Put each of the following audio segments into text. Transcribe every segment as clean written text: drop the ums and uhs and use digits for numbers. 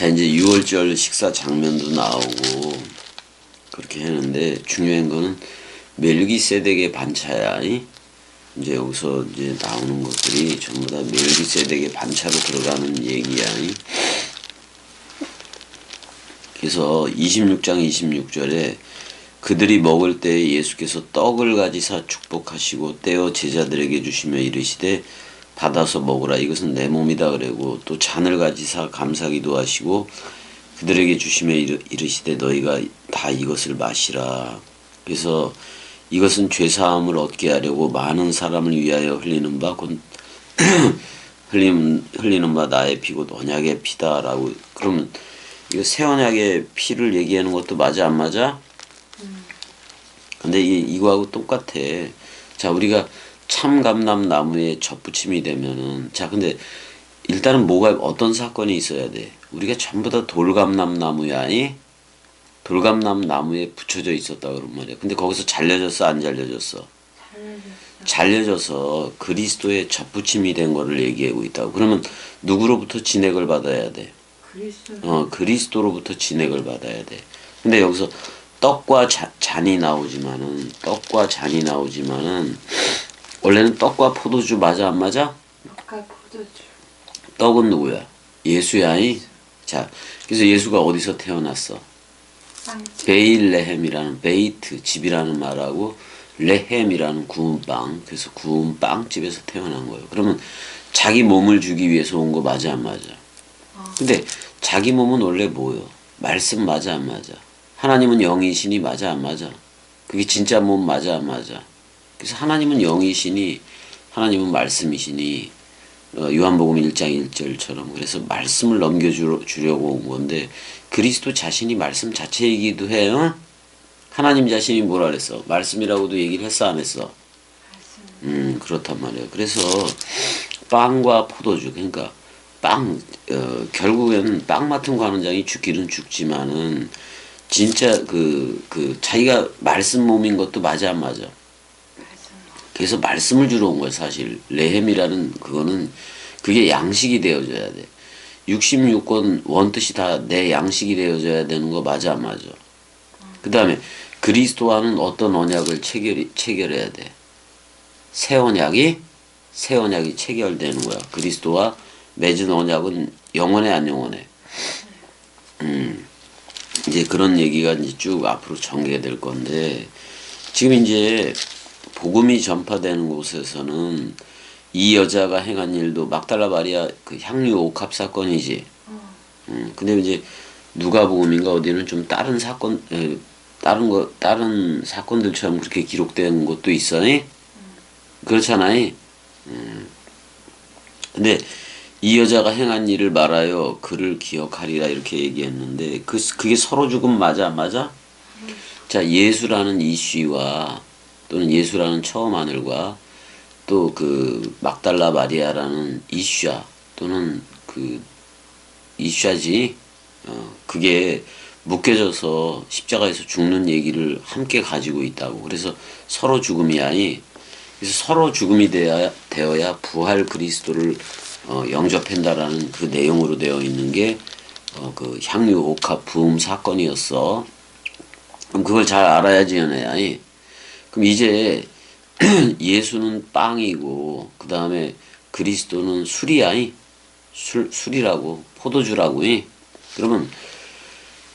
이제 6월절 식사 장면도 나오고 그렇게 하는데 중요한 거는 멜기세덱의 반차야. 이제 여기서 이제 나오는 것들이 전부 다 멜기세덱의 반차로 들어가는 얘기야. 그래서 26장 26절에 그들이 먹을 때에 예수께서 떡을 가지사 축복하시고 떼어 제자들에게 주시며 이르시되 받아서 먹으라 이것은 내 몸이다 그러고 또 잔을 가지사 감사기도 하시고 그들에게 주시며 이르시되 너희가 다 이것을 마시라. 그래서 이것은 죄사함을 얻게 하려고 많은 사람을 위하여 흘리는 바 곧 흘리는 바 나의 피 곧 언약의 피다라고. 그러면 이거 새 언약의 피를 얘기하는 것도 맞아 안 맞아? 근데 이거하고 똑같아. 자, 우리가 참감람 나무에 젖붙임이 되면은, 자, 근데 일단은 어떤 사건이 있어야 돼? 우리가 전부 다 돌감람 나무야, 돌감람 나무에 붙여져 있었다 그런 말이야. 근데 거기서 잘려졌어, 안 잘려졌어? 잘려져서 그리스도의 젖붙임이 된 거를 얘기하고 있다고. 그러면 누구로부터 진액을 받아야 돼? 그리스도로부터 진액을 받아야 돼. 근데 여기서 떡과 잔이 나오지만은 원래는 떡과 포도주 맞아 안 맞아? 떡과 포도주. 떡은 누구야? 예수야. 자, 그래서 예수가 어디서 태어났어? 베일레헴이라는 베이트 집이라는 말하고 레헴이라는 구운 빵. 그래서 구운 빵집에서 태어난 거예요. 그러면 자기 몸을 주기 위해서 온 거 맞아 안 맞아? 근데 자기 몸은 원래 뭐요? 말씀 맞아 안 맞아? 하나님은 영이시니 맞아 안 맞아? 그게 진짜 몸 맞아 안 맞아? 그래서 하나님은 영이시니 하나님은 말씀이시니 요한복음 1장 1절처럼 그래서 말씀을 넘겨주려고 온 건데 그리스도 자신이 말씀 자체이기도 해요. 하나님 자신이 뭐라 그랬어? 말씀이라고도 얘기를 했어 안 했어? 그렇단 말이에요. 그래서 빵과 포도주 그러니까 결국에는 빵 맡은 관원장이 죽기는 죽지만은 진짜 자기가 말씀 몸인 것도 맞아 안 맞아? 그래서 말씀을 주러 온 거야 사실. 레헴이라는 그거는 그게 양식이 되어져야 돼. 66권 원뜻이 다 내 양식이 되어져야 되는 거 맞아 안 맞아? 그 다음에 그리스도와는 어떤 언약을 체결해야 돼? 새 언약이 체결되는 거야. 그리스도와 맺은 언약은 영원해 안 영원해? 이제 그런 얘기가 이제 쭉 앞으로 전개될 건데 지금 이제 복음이 전파되는 곳에서는 이 여자가 행한 일도 막달라 마리아 그 향유 옥합 사건이지. 근데 이제 누가복음인가 어디는 좀 다른 사건들처럼 그렇게 기록된 것도 있어. 그렇잖아. 근데 이 여자가 행한 일을 말하여 그를 기억하리라 이렇게 얘기했는데 그게 서로 죽음 맞아 안 맞아? 자, 예수라는 이슈와 또는 예수라는 처음 하늘과 또 그 막달라 마리아라는 이슈아 또는 그 이슈아지 그게 묶여져서 십자가에서 죽는 얘기를 함께 가지고 있다고. 그래서 서로 죽음이야. 그래서 서로 죽음이 되어야 부활 그리스도를 영접한다라는 그 내용으로 되어 있는 게 그 향유 옥합 부음 사건이었어. 그럼 그걸 잘 알아야지 연애야. 그럼 이제 예수는 빵이고 그 다음에 그리스도는 술이야. 술이라고 포도주라고. 그럼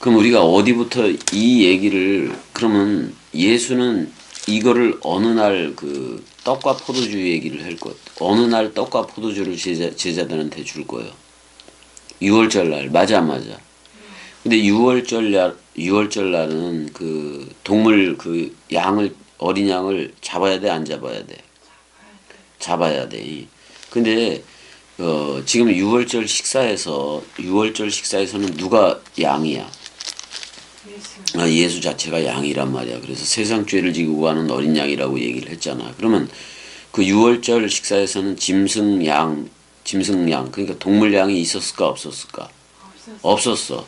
우리가 어디부터 이 얘기를 그러면 예수는 이거를 어느 날 그 떡과 포도주 얘기를 할 것. 어느 날 떡과 포도주를 제자들한테 줄 거예요. 6월절 날 맞아 안 맞아? 근데 6월절 날은 그 동물 그 어린 양을 잡아야 돼 안 잡아야 돼? 잡아야 돼. 근데 지금 6월절 식사에서는 누가 양이야? 예수 자체가 양이란 말이야. 그래서 세상 죄를 지고 가는 어린 양이라고 얘기를 했잖아. 그러면 그 6월절 식사에서는 짐승 양 그러니까 동물 양이 있었을까 없었을까? 없었어.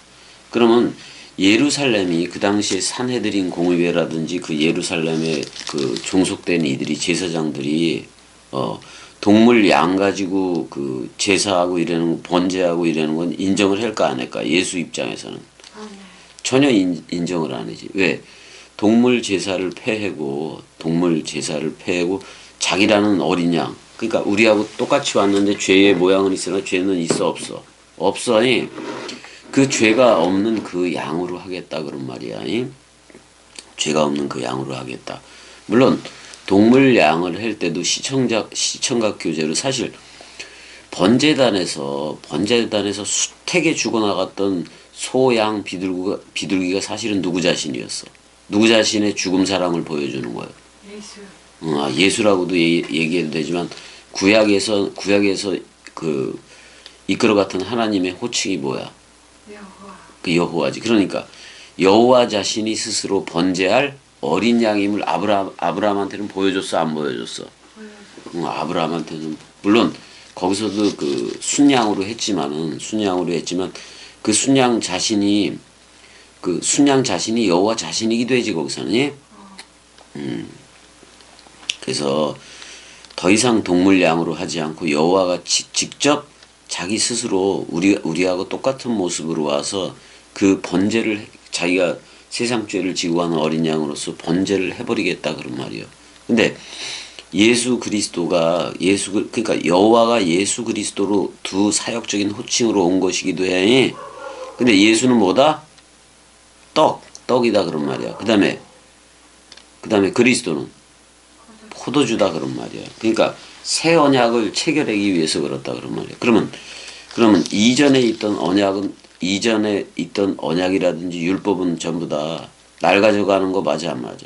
그러면 예루살렘이 그 당시에 산헤드린 공의회라든지 그 예루살렘에 그 종속된 이들이 제사장들이 동물 양 가지고 그 제사하고 이러는 번제하고 이러는 건 인정을 할까 안 할까? 예수 입장에서는 전혀 인정을 안 하지. 왜? 동물 제사를 폐하고 자기라는 어린 양. 그러니까 우리하고 똑같이 왔는데 죄의 모양은 있으나 죄는 있어 없어? 없어니 그 죄가 없는 그 양으로 하겠다 그런 말이야. 죄가 없는 그 양으로 하겠다. 물론 동물 양을 할 때도 시청각 교제로 사실 번제단에서 수태게 죽어나갔던 소양 비둘기가 사실은 누구 자신이었어? 누구 자신의 죽음 사랑을 보여주는 거예요. 예수. 예수라고도 얘기해도 되지만 구약에서 그 이끌어 갔던 하나님의 호칭이 뭐야? 여호와. 그 여호와지. 그러니까 여호와 자신이 스스로 번제할 어린 양임을 아브라함한테는 보여줬어, 안 보여줬어? 아브라함한테는 물론 거기서도 그 순양으로 했지만 그 순양 자신이 여호와 자신이기도 해지 거기서는. 예? 그래서 더 이상 동물 양으로 하지 않고 여호와가 직접 자기 스스로 우리하고 똑같은 모습으로 와서 그 번제를 자기가 세상 죄를 지고 가는 어린 양으로서 번제를 해버리겠다 그런 말이에요. 근데 예수 그리스도가 그러니까 여호와가 예수 그리스도로 두 사역적인 호칭으로 온 것이기도 해. 근데 예수는 뭐다? 떡이다 그런 말이야. 그다음에 그리스도는 포도주다 그런 말이야. 그러니까 새 언약을 체결하기 위해서 그렇다 그런 말이야. 그러면 이전에 있던 언약이라든지 율법은 전부 다 낡아져가는 거 맞아 안 맞아?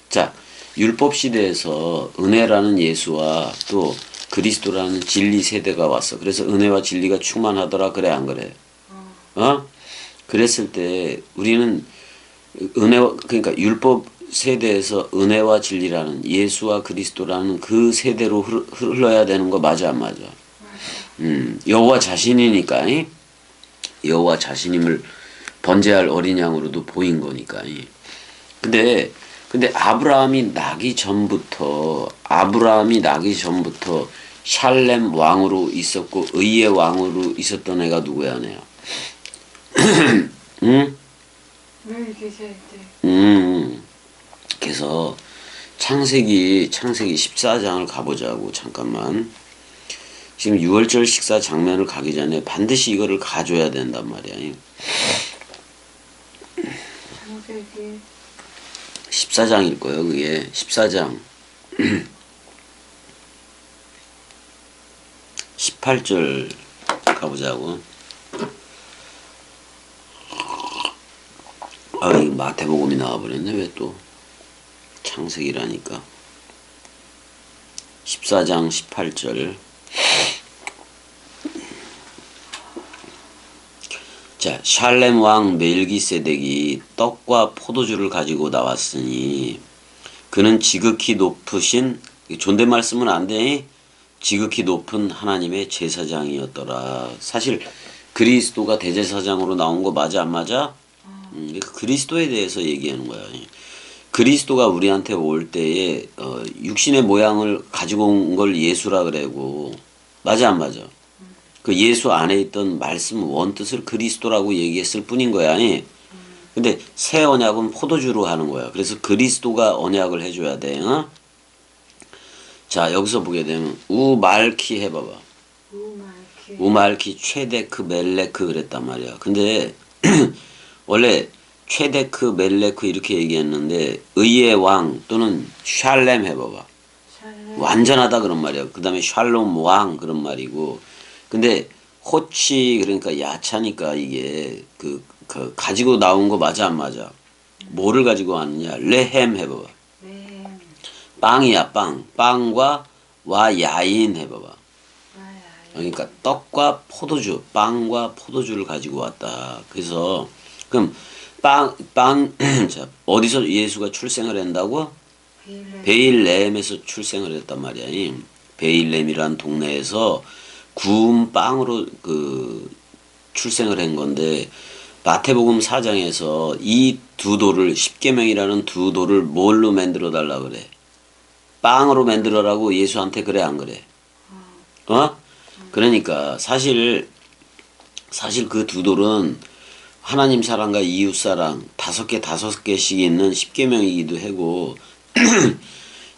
자, 율법 시대에서 은혜라는 예수와 또 그리스도라는 진리 세대가 왔어. 그래서 은혜와 진리가 충만하더라. 그래 안 그래? 그랬을 때 우리는 그러니까 율법 세대에서 은혜와 진리라는 예수와 그리스도라는 그 세대로 흘러야 되는 거 맞아 안 맞아? 여호와 자신이니까 여호와 자신임을 번제할 어린 양으로도 보인 거니까. 근데 아브라함이 나기 전부터 샬렘 왕으로 있었고 의의 왕으로 있었던 애가 누구야, 내가? 응? 그래서 창세기 14장을 가보자고. 잠깐만. 지금 6월절 식사 장면을 가기 전에 반드시 이거를 가져야 된단 말이야. 창세기 14장일 거예요. 그게 14장 18절 가보자고. 이거 마태복음이 나와버렸네. 왜 또 창세기라니까. 14장 18절. 자, 샬렘 왕 멜기세덱이 떡과 포도주를 가지고 나왔으니 그는 지극히 높으신, 존댓말 쓰면 안 돼. 지극히 높은 하나님의 제사장이었더라. 사실 그리스도가 대제사장으로 나온 거 맞아 안 맞아? 그리스도에 대해서 얘기하는 거야. 그리스도가 우리한테 올 때에 육신의 모양을 가지고 온 걸 예수라 그래고 맞아 안 맞아? 그 예수 안에 있던 말씀 원뜻을 그리스도라고 얘기했을 뿐인 거야. 근데 새 언약은 포도주로 하는 거야. 그래서 그리스도가 언약을 해줘야 돼. 자, 여기서 보게 되면 우말키 해봐봐. 우말키 최데크 멜레크 그랬단 말이야. 근데 원래 최데크 멜레크 이렇게 얘기했는데 의의 왕 또는 샬렘 해봐봐. 완전하다 그런 말이야. 그 다음에 샬롬 왕 그런 말이고. 근데 호치 그러니까 야차니까 이게 그 가지고 나온 거 맞아 안 맞아? 뭐를 가지고 왔느냐? 레헴 해봐봐. 빵이야 빵. 빵과 와 야인 해봐봐. 그러니까 떡과 포도주, 빵과 포도주를 가지고 왔다. 그래서 그럼 자, 어디서 예수가 출생을 한다고? 베일레헴에서 출생을 했단 말이야. 베일레헴이라는 동네에서 구운 빵으로 출생을 한 건데 마태복음 4장에서 이 두 돌을 십계명이라는 두 돌을 뭘로 만들어 달라 그래? 빵으로 만들어라고 예수한테 그래 안 그래? 그러니까 사실 그 두 돌은 하나님 사랑과 이웃 사랑 다섯 개씩 있는 십계명이기도 하고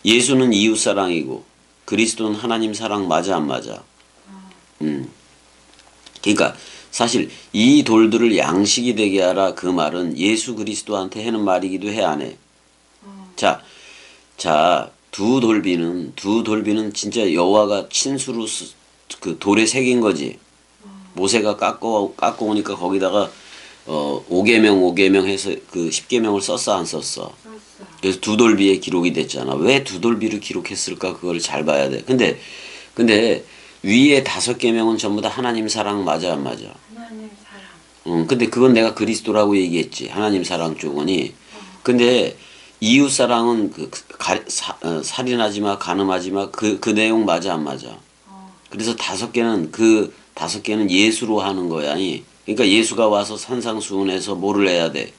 예수는 이웃 사랑이고 그리스도는 하나님 사랑 맞아 안 맞아? 그러니까 사실 이 돌들을 양식이 되게 하라 그 말은 예수 그리스도한테 하는 말이기도 해 안 해? 자, 두 돌비는 진짜 여호와가 친수로 그 돌에 새긴 거지. 모세가 깎고 오니까 거기다가 오계명 해서 그 십계명을 썼어 안 썼어? 썼어. 그래서 두 돌비에 기록이 됐잖아. 왜 두 돌비를 기록했을까? 그걸 잘 봐야 돼. 근데 위에 다섯 계명은 전부 다 하나님 사랑 맞아 안 맞아? 하나님 사랑. 근데 그건 내가 그리스도라고 얘기했지. 하나님 사랑 쪽은이. 근데 이웃 사랑은 살인하지 마, 간음하지 마. 그 내용 맞아 안 맞아? 그래서 다섯 개는 예수로 하는 거야. 그러니까 예수가 와서 산상수훈에서 뭐를 해야 돼?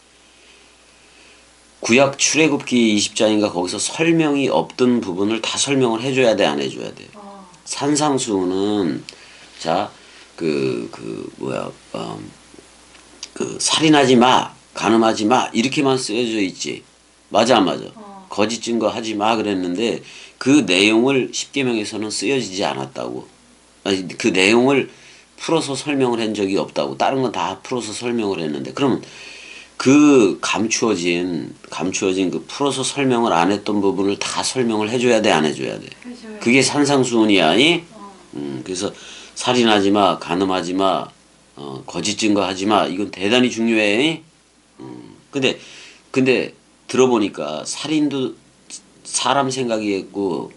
구약 출애굽기 20장인가 거기서 설명이 없던 부분을 다 설명을 해줘야 돼, 안 해줘야 돼? 산상수훈은 살인하지 마, 간음하지 마 이렇게만 쓰여져 있지. 맞아 안 맞아? 거짓 증거 하지 마 그랬는데 그 내용을 십계명에서는 쓰여지지 않았다고. 아니, 그 내용을 풀어서 설명을 한 적이 없다고. 다른 건 다 풀어서 설명을 했는데 그러면 그 감추어진 그 풀어서 설명을 안 했던 부분을 다 설명을 해줘야 돼 안 해줘야 돼? 그게 산상수훈이야. 아니? 그래서 살인하지 마, 간음하지 마, 거짓 증거하지 마. 이건 대단히 중요해. 근데 들어보니까 살인도 사람 생각이 했고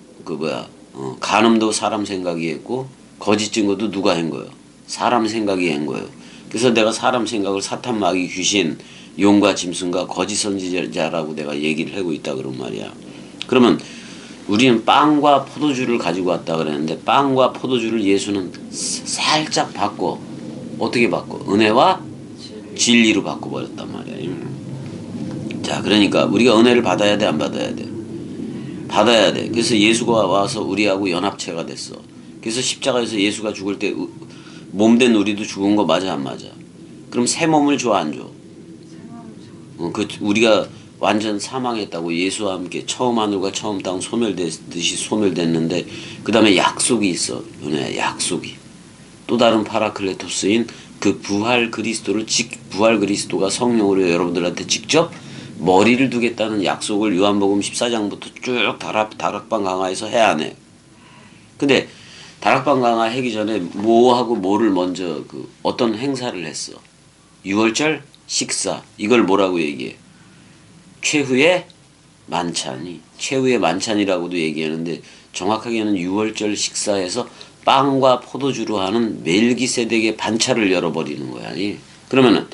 간음도 사람 생각이 했고 거짓 증거도 누가 한 거예요? 사람 생각이 한 거예요. 그래서 내가 사람 생각을 사탄 마귀 귀신 용과 짐승과 거짓 선지자라고 내가 얘기를 하고 있다 그런 말이야. 그러면 우리는 빵과 포도주를 가지고 왔다 그랬는데 빵과 포도주를 예수는 살짝 바꿔 어떻게 바꿔? 은혜와 진리로 바꿔버렸단 말이야. 자, 그러니까 우리가 은혜를 받아야 돼 안 받아야 돼? 받아야 돼. 그래서 예수가 와서 우리하고 연합체가 됐어. 그래서 십자가에서 예수가 죽을 때 몸된 우리도 죽은 거 맞아 안 맞아? 그럼 새 몸을 줘 안 줘? 우리가 완전 사망했다고 예수와 함께 처음 하늘과 처음 땅 소멸됐듯이 소멸됐는데 그 다음에 약속이 있어. 은혜 약속이. 또 다른 파라클레토스인 그 부활 그리스도가 성령으로 여러분들한테 직접 머리를 두겠다는 약속을 요한복음 14장부터 쭉 다락방 강화에서 해야 안 해? 근데 다락방 강화 하기 전에 뭐하고 뭐를 먼저 어떤 행사를 했어? 유월절 식사. 이걸 뭐라고 얘기해? 최후의 만찬이라고도 얘기하는데 정확하게는 유월절 식사에서 빵과 포도주로 하는 멜기세덱의 반차를 열어버리는 거야. 그러면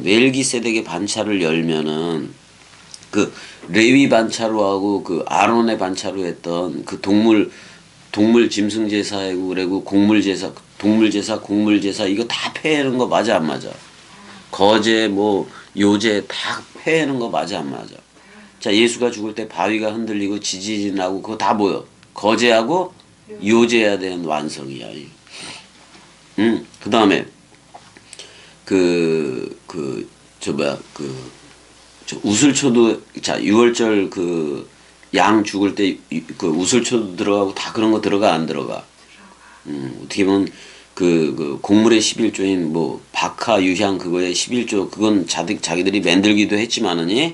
멜기세덱의 반차를 열면은 그 레위 반차로 하고 그 아론의 반차로 했던 그 동물 짐승 제사이고 그리고 동물 제사 이거 다 폐하는 거 맞아 안 맞아? 거제 요제 다 폐하는 거 맞아 안 맞아? 자, 예수가 죽을 때 바위가 흔들리고 지진이 나고 그거 다 뭐요? 거제하고 요제해야 되는 완성이야. 그 다음에 우슬초도 유월절 양 죽을 때 우슬초도 들어가고 다 그런 거 들어가 안 들어가? 어떻게 보면 곡물의 11조인 박하 유향 그거의 11조 그건 자기들이 만들기도 했지만은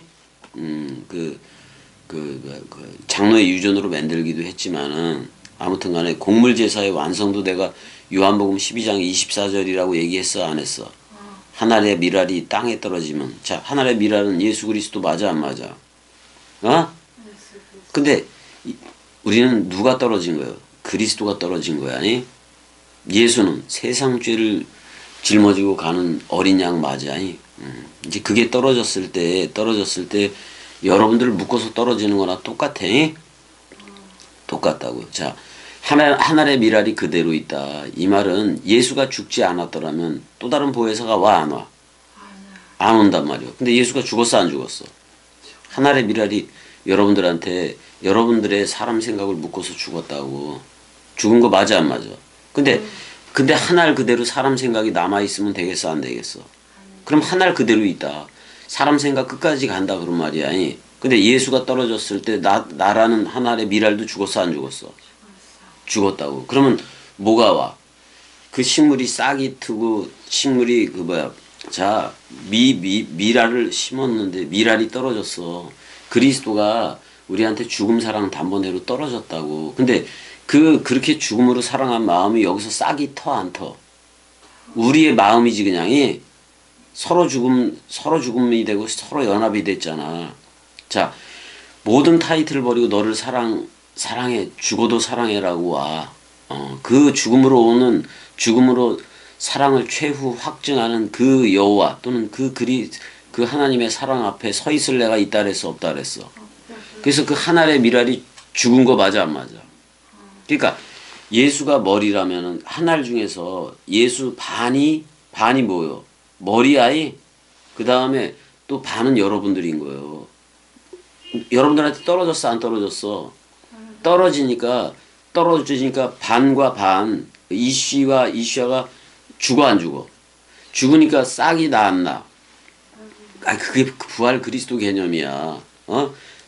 장로의 유전으로 만들기도 했지만은 아무튼 간에 곡물 제사의 완성도 내가 요한복음 12장 24절이라고 얘기했어 안 했어? 하늘의 미랄이 땅에 떨어지면 자 하늘의 미랄은 예수 그리스도 맞아 안 맞아? 근데 우리는 누가 떨어진 거예요? 그리스도가 떨어진 거야. 아니? 예수는 세상 죄를 짊어지고 가는 어린 양 맞아. 아니? 이제 그게 떨어졌을 때 여러분들을 묶어서 떨어지는 거나 똑같아. 똑같다고. 자, 하늘의 미랄이 그대로 있다. 이 말은 예수가 죽지 않았더라면 또 다른 보혜사가 와 안 와? 안 온단 말이야. 근데 예수가 죽었어 안 죽었어? 하늘의 미랄이 여러분들한테 여러분들의 사람 생각을 묶어서 죽었다고. 죽은 거 맞아 안 맞아? 근데 한 알 그대로 사람 생각이 남아 있으면 되겠어 안 되겠어? 그럼 한 알 그대로 있다. 사람 생각 끝까지 간다 그런 말이야. 근데 예수가 떨어졌을 때 나라는 한 알의 미랄도 죽었어 안 죽었어? 죽었다고. 그러면 뭐가 와? 그 식물이 싹이 트고 식물이 그 뭐야? 자, 미랄을 심었는데 미랄이 떨어졌어. 그리스도가 우리한테 죽음 사랑 단번에로 떨어졌다고. 근데 그렇게 죽음으로 사랑한 마음이 여기서 싹이 터 안 터? 우리의 마음이지 그냥이 서로 죽음이 되고 서로 연합이 됐잖아. 자, 모든 타이틀을 버리고 너를 사랑해 죽어도 사랑해라고 와. 그 죽음으로 사랑을 최후 확증하는 그 여호와 또는 그 하나님의 사랑 앞에 서 있을 내가 있다 그랬어 없다 그랬어. 그래서 그 하나의 미랄이 죽은 거 맞아 안 맞아? 그러니까 예수가 머리라면은 한 알 중에서 예수 반이 뭐요? 머리아이 그 다음에 또 반은 여러분들인 거예요. 여러분들한테 떨어졌어 안 떨어졌어? 떨어지니까 반과 반 이슈아가 죽어 안 죽어? 죽으니까 싹이 나 안 나? 그게 부활 그리스도 개념이야.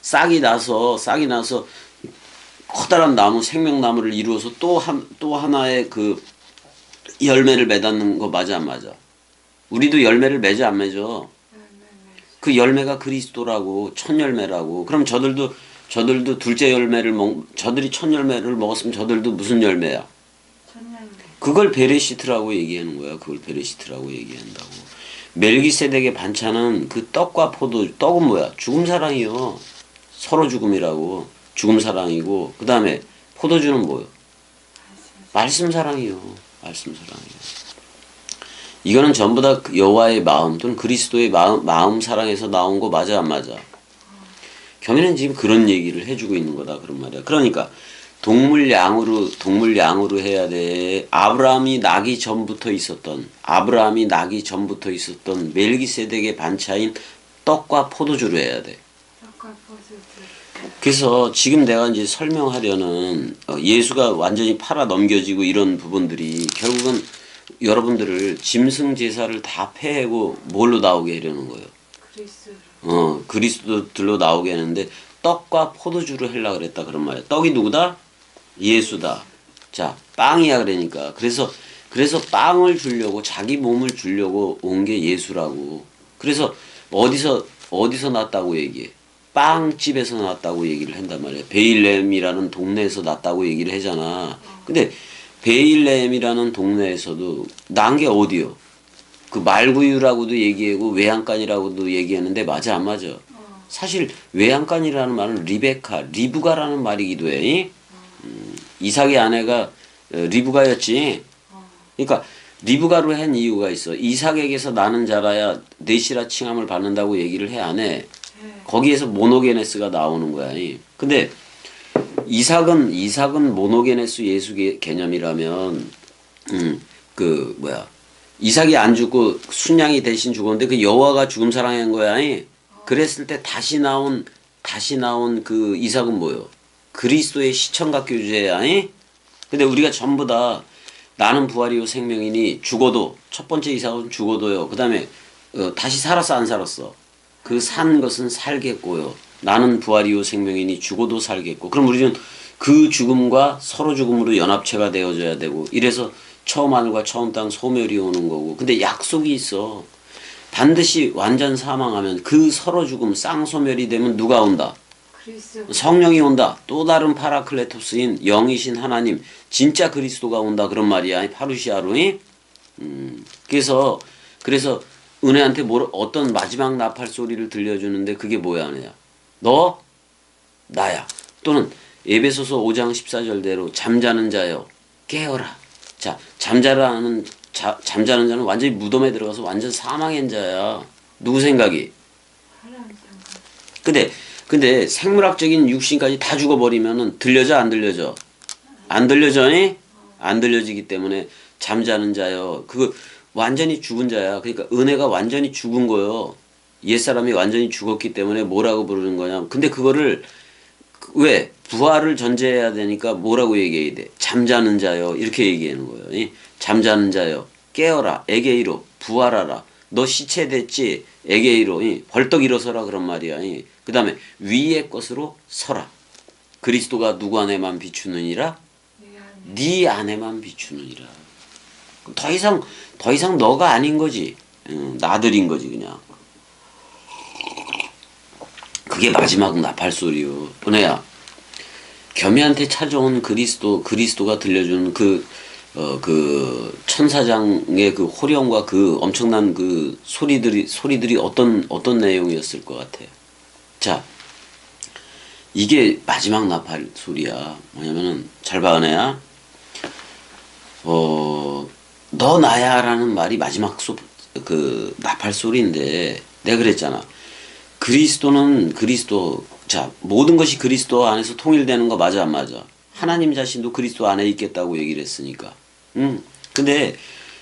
싹이 나서 커다란 나무 생명나무를 이루어서 또 하나의 그 열매를 맺는 거 맞아 안 맞아? 우리도 열매를 맺어 안 맺어? 그 열매가 그리스도라고 첫 열매라고. 그럼 저들도 둘째 열매를 저들이 첫 열매를 먹었으면 저들도 무슨 열매야? 그걸 베레시트라고 얘기하는 거야. 그걸 베레시트라고 얘기한다고. 멜기세덱의 반찬은 그 떡과 떡은 뭐야? 죽음 사랑이요. 서로 죽음이라고. 죽음 사랑이고 그 다음에 포도주는 뭐요? 말씀 사랑이요. 말씀 사랑이요. 이거는 전부 다 여호와의 마음 또는 그리스도의 마음 사랑에서 나온 거 맞아 안 맞아? 교회는 지금 그런 얘기를 해주고 있는 거다 그런 말이야. 그러니까 동물 양으로 해야 돼. 아브라함이 나기 전부터 있었던 멜기세덱의 반차인 떡과 포도주로 해야 돼. 그래서 지금 내가 이제 설명하려는 예수가 완전히 팔아 넘겨지고 이런 부분들이 결국은 여러분들을 짐승 제사를 다 폐하고 뭘로 나오게 하려는 거예요. 그리스도들로 나오게 하는데 떡과 포도주로 하려고 그랬다 그런 말이야. 떡이 누구다? 예수다. 자, 빵이야 그러니까. 그래서 빵을 주려고 자기 몸을 주려고 온 게 예수라고. 그래서 어디서 났다고 얘기해? 빵집에서 났다고 얘기를 한단 말이야. 베일렘이라는 동네에서 났다고 얘기를 하잖아. 근데 베일렘이라는 동네에서도 난 게 어디요? 그 말구유라고도 얘기하고 외양간이라고도 얘기하는데 맞아 안 맞아? 사실 외양간이라는 말은 리브가라는 말이기도 해. 이삭의 아내가 리브가였지. 그러니까 리브가로 한 이유가 있어. 이삭에게서 나는 자라야 넷이라 칭함을 받는다고 얘기를 해 안 해? 거기에서 모노게네스가 나오는 거야. 근데 이삭은 모노게네스 예수 개념이라면 이삭이 안 죽고 순양이 대신 죽었는데 그 여호와가 죽음 사랑한 거야. 그랬을 때 다시 나온 그 이삭은 뭐요? 그리스도의 시청각 교주야. 근데 우리가 전부 다 나는 부활이요 생명이니 죽어도 첫 번째 이삭은 죽어도요. 그다음에 다시 살았어 안 살았어? 그 산 것은 살겠고요. 나는 부활이요 생명이니 죽어도 살겠고. 그럼 우리는 그 죽음과 서로 죽음으로 연합체가 되어져야 되고 이래서 처음 하늘과 처음 땅 소멸이 오는 거고. 근데 약속이 있어. 반드시 완전 사망하면 그 서로 죽음 쌍소멸이 되면 누가 온다? 성령이 온다. 또 다른 파라클레토스인 영이신 하나님 진짜 그리스도가 온다 그런 말이야. 파루시아로. 그래서 은혜한테 어떤 마지막 나팔 소리를 들려주는데 그게 뭐야 은혜야? 너 나야. 또는 에베소서 5장 14절대로 잠자는 자여 깨어라. 자, 잠자는 자는 완전히 무덤에 들어가서 완전 사망한 자야. 누구 생각이? 근데 생물학적인 육신까지 다 죽어버리면은 들려져 안 들려져? 안 들려져? 안 들려지기 때문에 잠자는 자여. 그거 완전히 죽은 자야. 그러니까 은혜가 완전히 죽은 거요. 옛사람이 완전히 죽었기 때문에 뭐라고 부르는 거냐. 근데 그거를 왜? 부활을 전제해야 되니까 뭐라고 얘기해야 돼? 잠자는 자여 이렇게 얘기하는 거예요. 잠자는 자여 깨어라 에게이로 부활하라. 너 시체 됐지? 에게이로 벌떡 일어서라 그런 말이야. 그 다음에 위의 것으로 서라. 그리스도가 누구 안에만 비추느니라? 네 안에만 비추느니라. 더 이상 너가 아닌 거지. 나들인 거지 그냥. 그게 마지막 나팔 소리요. 은혜야. 겸이한테 찾아온 그리스도가 들려주는 그 천사장의 그 호령과 그 엄청난 그 소리들이 어떤 내용이었을 것 같아. 자, 이게 마지막 나팔 소리야. 뭐냐면은, 잘 봐, 은혜야. 너 나야라는 말이 마지막 그 나팔 소리인데, 내가 그랬잖아. 그리스도는 그리스도, 자, 모든 것이 그리스도 안에서 통일되는 거 맞아, 안 맞아? 하나님 자신도 그리스도 안에 있겠다고 얘기를 했으니까. 근데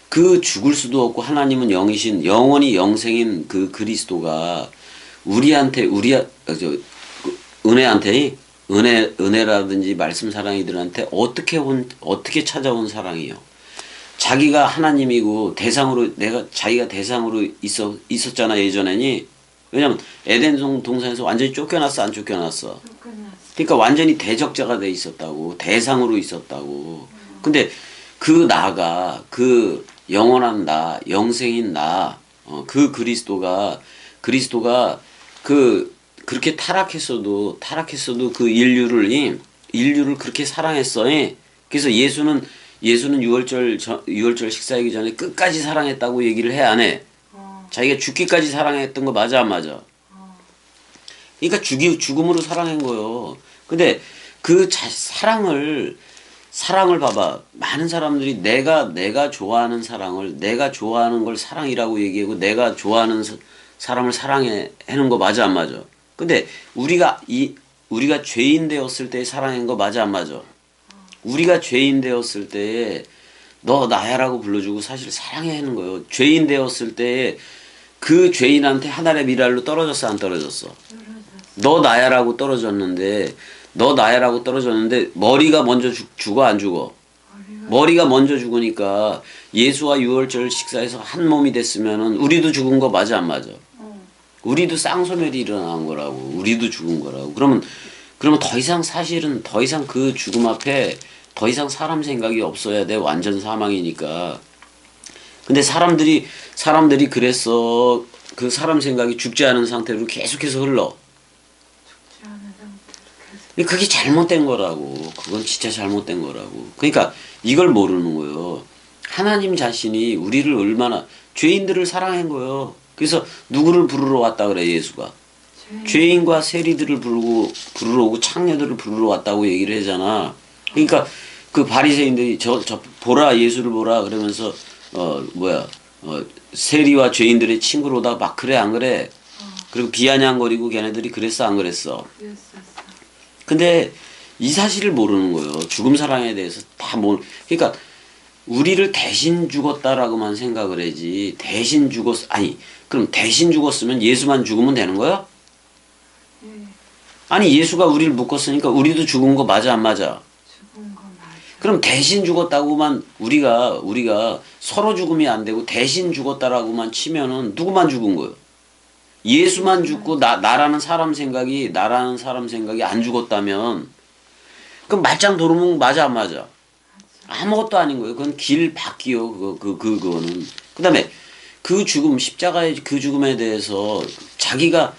그 죽을 수도 없고 하나님은 영이신, 영원히 영생인 그 그리스도가 은혜한테, 은혜라든지 말씀 사랑이들한테 어떻게 찾아온 사랑이요? 자기가 하나님이고 자기가 대상으로 있었잖아, 예전에니. 왜냐면 에덴 동산에서 완전히 쫓겨났어, 안 쫓겨났어? 그러니까 완전히 대적자가 돼 있었다고, 대상으로 있었다고. 근데 그 나가, 그 영원한 나, 영생인 나, 그 그리스도가 그렇게 타락했어도 그 인류를 그렇게 사랑했어. 그래서 예수는 유월절 식사하기 전에 끝까지 사랑했다고 얘기를 해, 안 해? 자기가 죽기까지 사랑했던 거 맞아, 안 맞아? 그러니까 죽음으로 사랑한 거요. 근데 그 사랑을 봐봐. 많은 사람들이 내가 좋아하는 걸 사랑이라고 얘기하고 내가 좋아하는 사람을 사랑해 하는 거 맞아, 안 맞아? 근데 우리가 죄인 되었을 때 사랑한 거 맞아, 안 맞아? 우리가 죄인 되었을 때에 너 나야라고 불러주고 사실 사랑해 하는 거예요. 죄인 되었을 때에 그 죄인한테 하늘의 미랄로 떨어졌어, 안 떨어졌어? 너 나야라고 떨어졌는데 머리가 먼저 죽어, 안 죽어? 머리가 먼저 죽으니까 예수와 유월절 식사에서 한 몸이 됐으면은 우리도 죽은 거 맞아, 안 맞아? 우리도 쌍소멸이 일어난 거라고. 우리도 죽은 거라고. 그러면 사실은 더 이상 그 죽음 앞에 더 이상 사람 생각이 없어야 돼. 완전 사망이니까. 근데 사람들이 그랬어. 그 사람 생각이 죽지 않은 상태로 계속해서 흘러. 그게 잘못된 거라고. 그건 진짜 잘못된 거라고. 그러니까 이걸 모르는 거예요. 하나님 자신이 우리를 얼마나 죄인들을 사랑한 거예요. 그래서 누구를 부르러 왔다 그래, 예수가? 죄인과 세리들을 부르러 오고 창녀들을 부르러 왔다고 얘기를 하잖아. 그러니까 그 바리새인들이 저 보라, 예수를 보라 그러면서 세리와 죄인들의 친구로다 막 그래, 안 그래? 그리고 비아냥거리고 걔네들이 그랬어, 안 그랬어? 근데 이 사실을 모르는 거예요. 죽음 사랑에 대해서 그러니까 우리를 대신 죽었다라고만 생각을 하지, 그럼 대신 죽었으면 예수만 죽으면 되는 거야? 아니, 예수가 우리를 묶었으니까 우리도 죽은 거 맞아, 안 맞아? 그럼 대신 죽었다고만 우리가 서로 죽음이 안 되고 대신 죽었다라고만 치면은 누구만 죽은 거예요? 예수만 죽고 나라는 사람 생각이 안 죽었다면 그럼 말짱 도루묵 맞아, 안 맞아? 아무것도 아닌 거예요. 그건 길 바뀌어. 그거는. 그 다음에 그 죽음, 십자가의 그 죽음에 대해서 자기가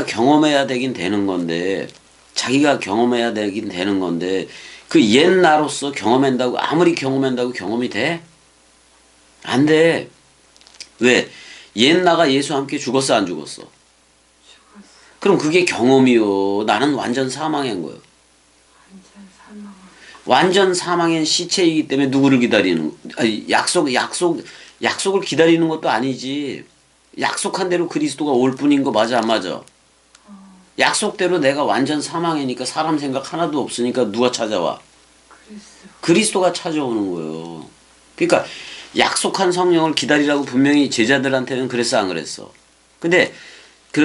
경험해야 되긴 되는 건데, 그 옛 나로서 아무리 경험한다고 경험이 돼? 안 돼. 왜? 옛 나가 예수와 함께 죽었어, 안 죽었어? 그럼 그게 경험이요. 나는 완전 사망한 거예요. 완전 사망한 시체이기 때문에 누구를 약속을 기다리는 것도 아니지. 약속한 대로 그리스도가 올 뿐인 거 맞아, 안 맞아? 약속대로 내가 완전 사망이니까 사람 생각 하나도 없으니까 누가 찾아와? 그리스도가 찾아오는 거예요. 그러니까 약속한 성령을 기다리라고 분명히 제자들한테는 그랬어, 안 그랬어? 근데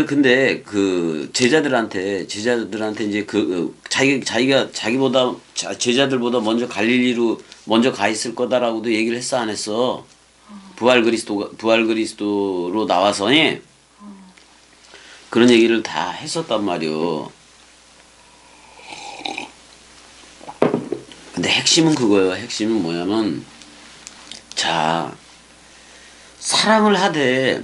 근데 그 제자들한테 이제 자기가 자기보다 제자들보다 먼저 갈릴리로 먼저 가 있을 거다라고도 얘기를 했어 안 했어? 부활 그리스도로 나와서 그런 얘기를 다 했었단 말이요. 근데 핵심은 그거예요. 핵심은 뭐냐면 자 사랑을 하되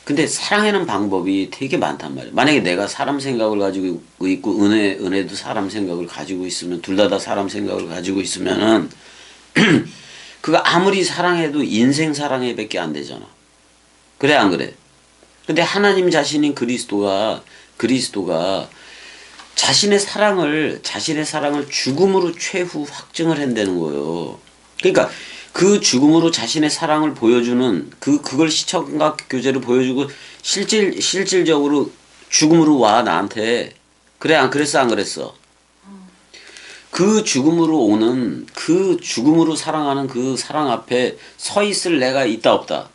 근데 사랑하는 방법이 되게 많단 말이에요. 만약에 내가 사람 생각을 가지고 있고 은혜도 사람 생각을 가지고 있으면 둘 다 사람 생각을 가지고 있으면은 그거 아무리 사랑해도 인생 사랑해밖에 안 되잖아. 그래 안 그래? 근데 하나님 자신인 그리스도가 자신의 사랑을 죽음으로 최후 확증을 한다는 거예요. 그러니까 그 죽음으로 자신의 사랑을 보여주는 그걸 시청각 교제로 보여주고 실질적으로 죽음으로 와 나한테 그래 안 그랬어 안 그랬어? 그 죽음으로 사랑하는 그 사랑 앞에 서 있을 내가 있다 없다.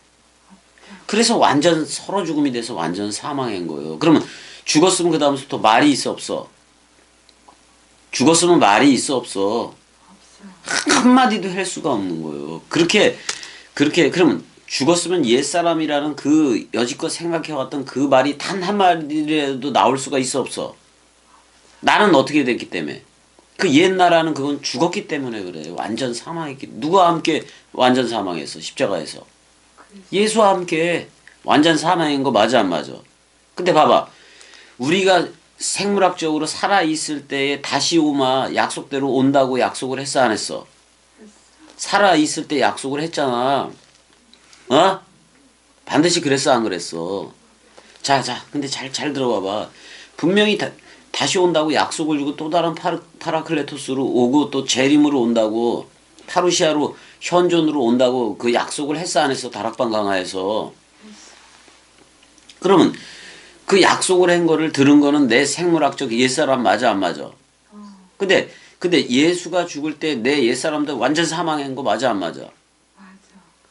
그래서 완전 서로 죽음이 돼서 완전 사망한 거예요. 그러면 죽었으면 그 다음부터 말이 있어 없어? 죽었으면 말이 있어 없어? 한마디도 할 수가 없는 거예요. 그렇게 그러면 죽었으면 옛사람이라는 그 여지껏 생각해왔던 그 말이 단 한마디라도 나올 수가 있어 없어? 나는 어떻게 됐기 때문에? 그 옛나라는 그건 죽었기 때문에 그래요. 완전 사망했기. 누가 함께 완전 사망했어? 십자가에서. 예수와 함께 완전 사망인 거 맞아 안 맞아? 근데 봐봐. 우리가 생물학적으로 살아있을 때에 다시 오마 약속대로 온다고 약속을 했어 안 했어? 살아있을 때 약속을 했잖아. 어? 반드시 그랬어 안 그랬어? 자 근데 잘 들어봐봐. 분명히 다시 온다고 약속을 주고 또 다른 파라클레토스로 오고 또 재림으로 온다고 파루시아로 현존으로 온다고 그 약속을 했어 안 했어? 다락방 강화에서. 그러면 그 약속을 한 거를 들은 거는 내 생물학적 옛사람 맞아 안 맞아? 근데 예수가 죽을 때 내 옛사람도 완전 사망한 거 맞아 안 맞아? 맞아.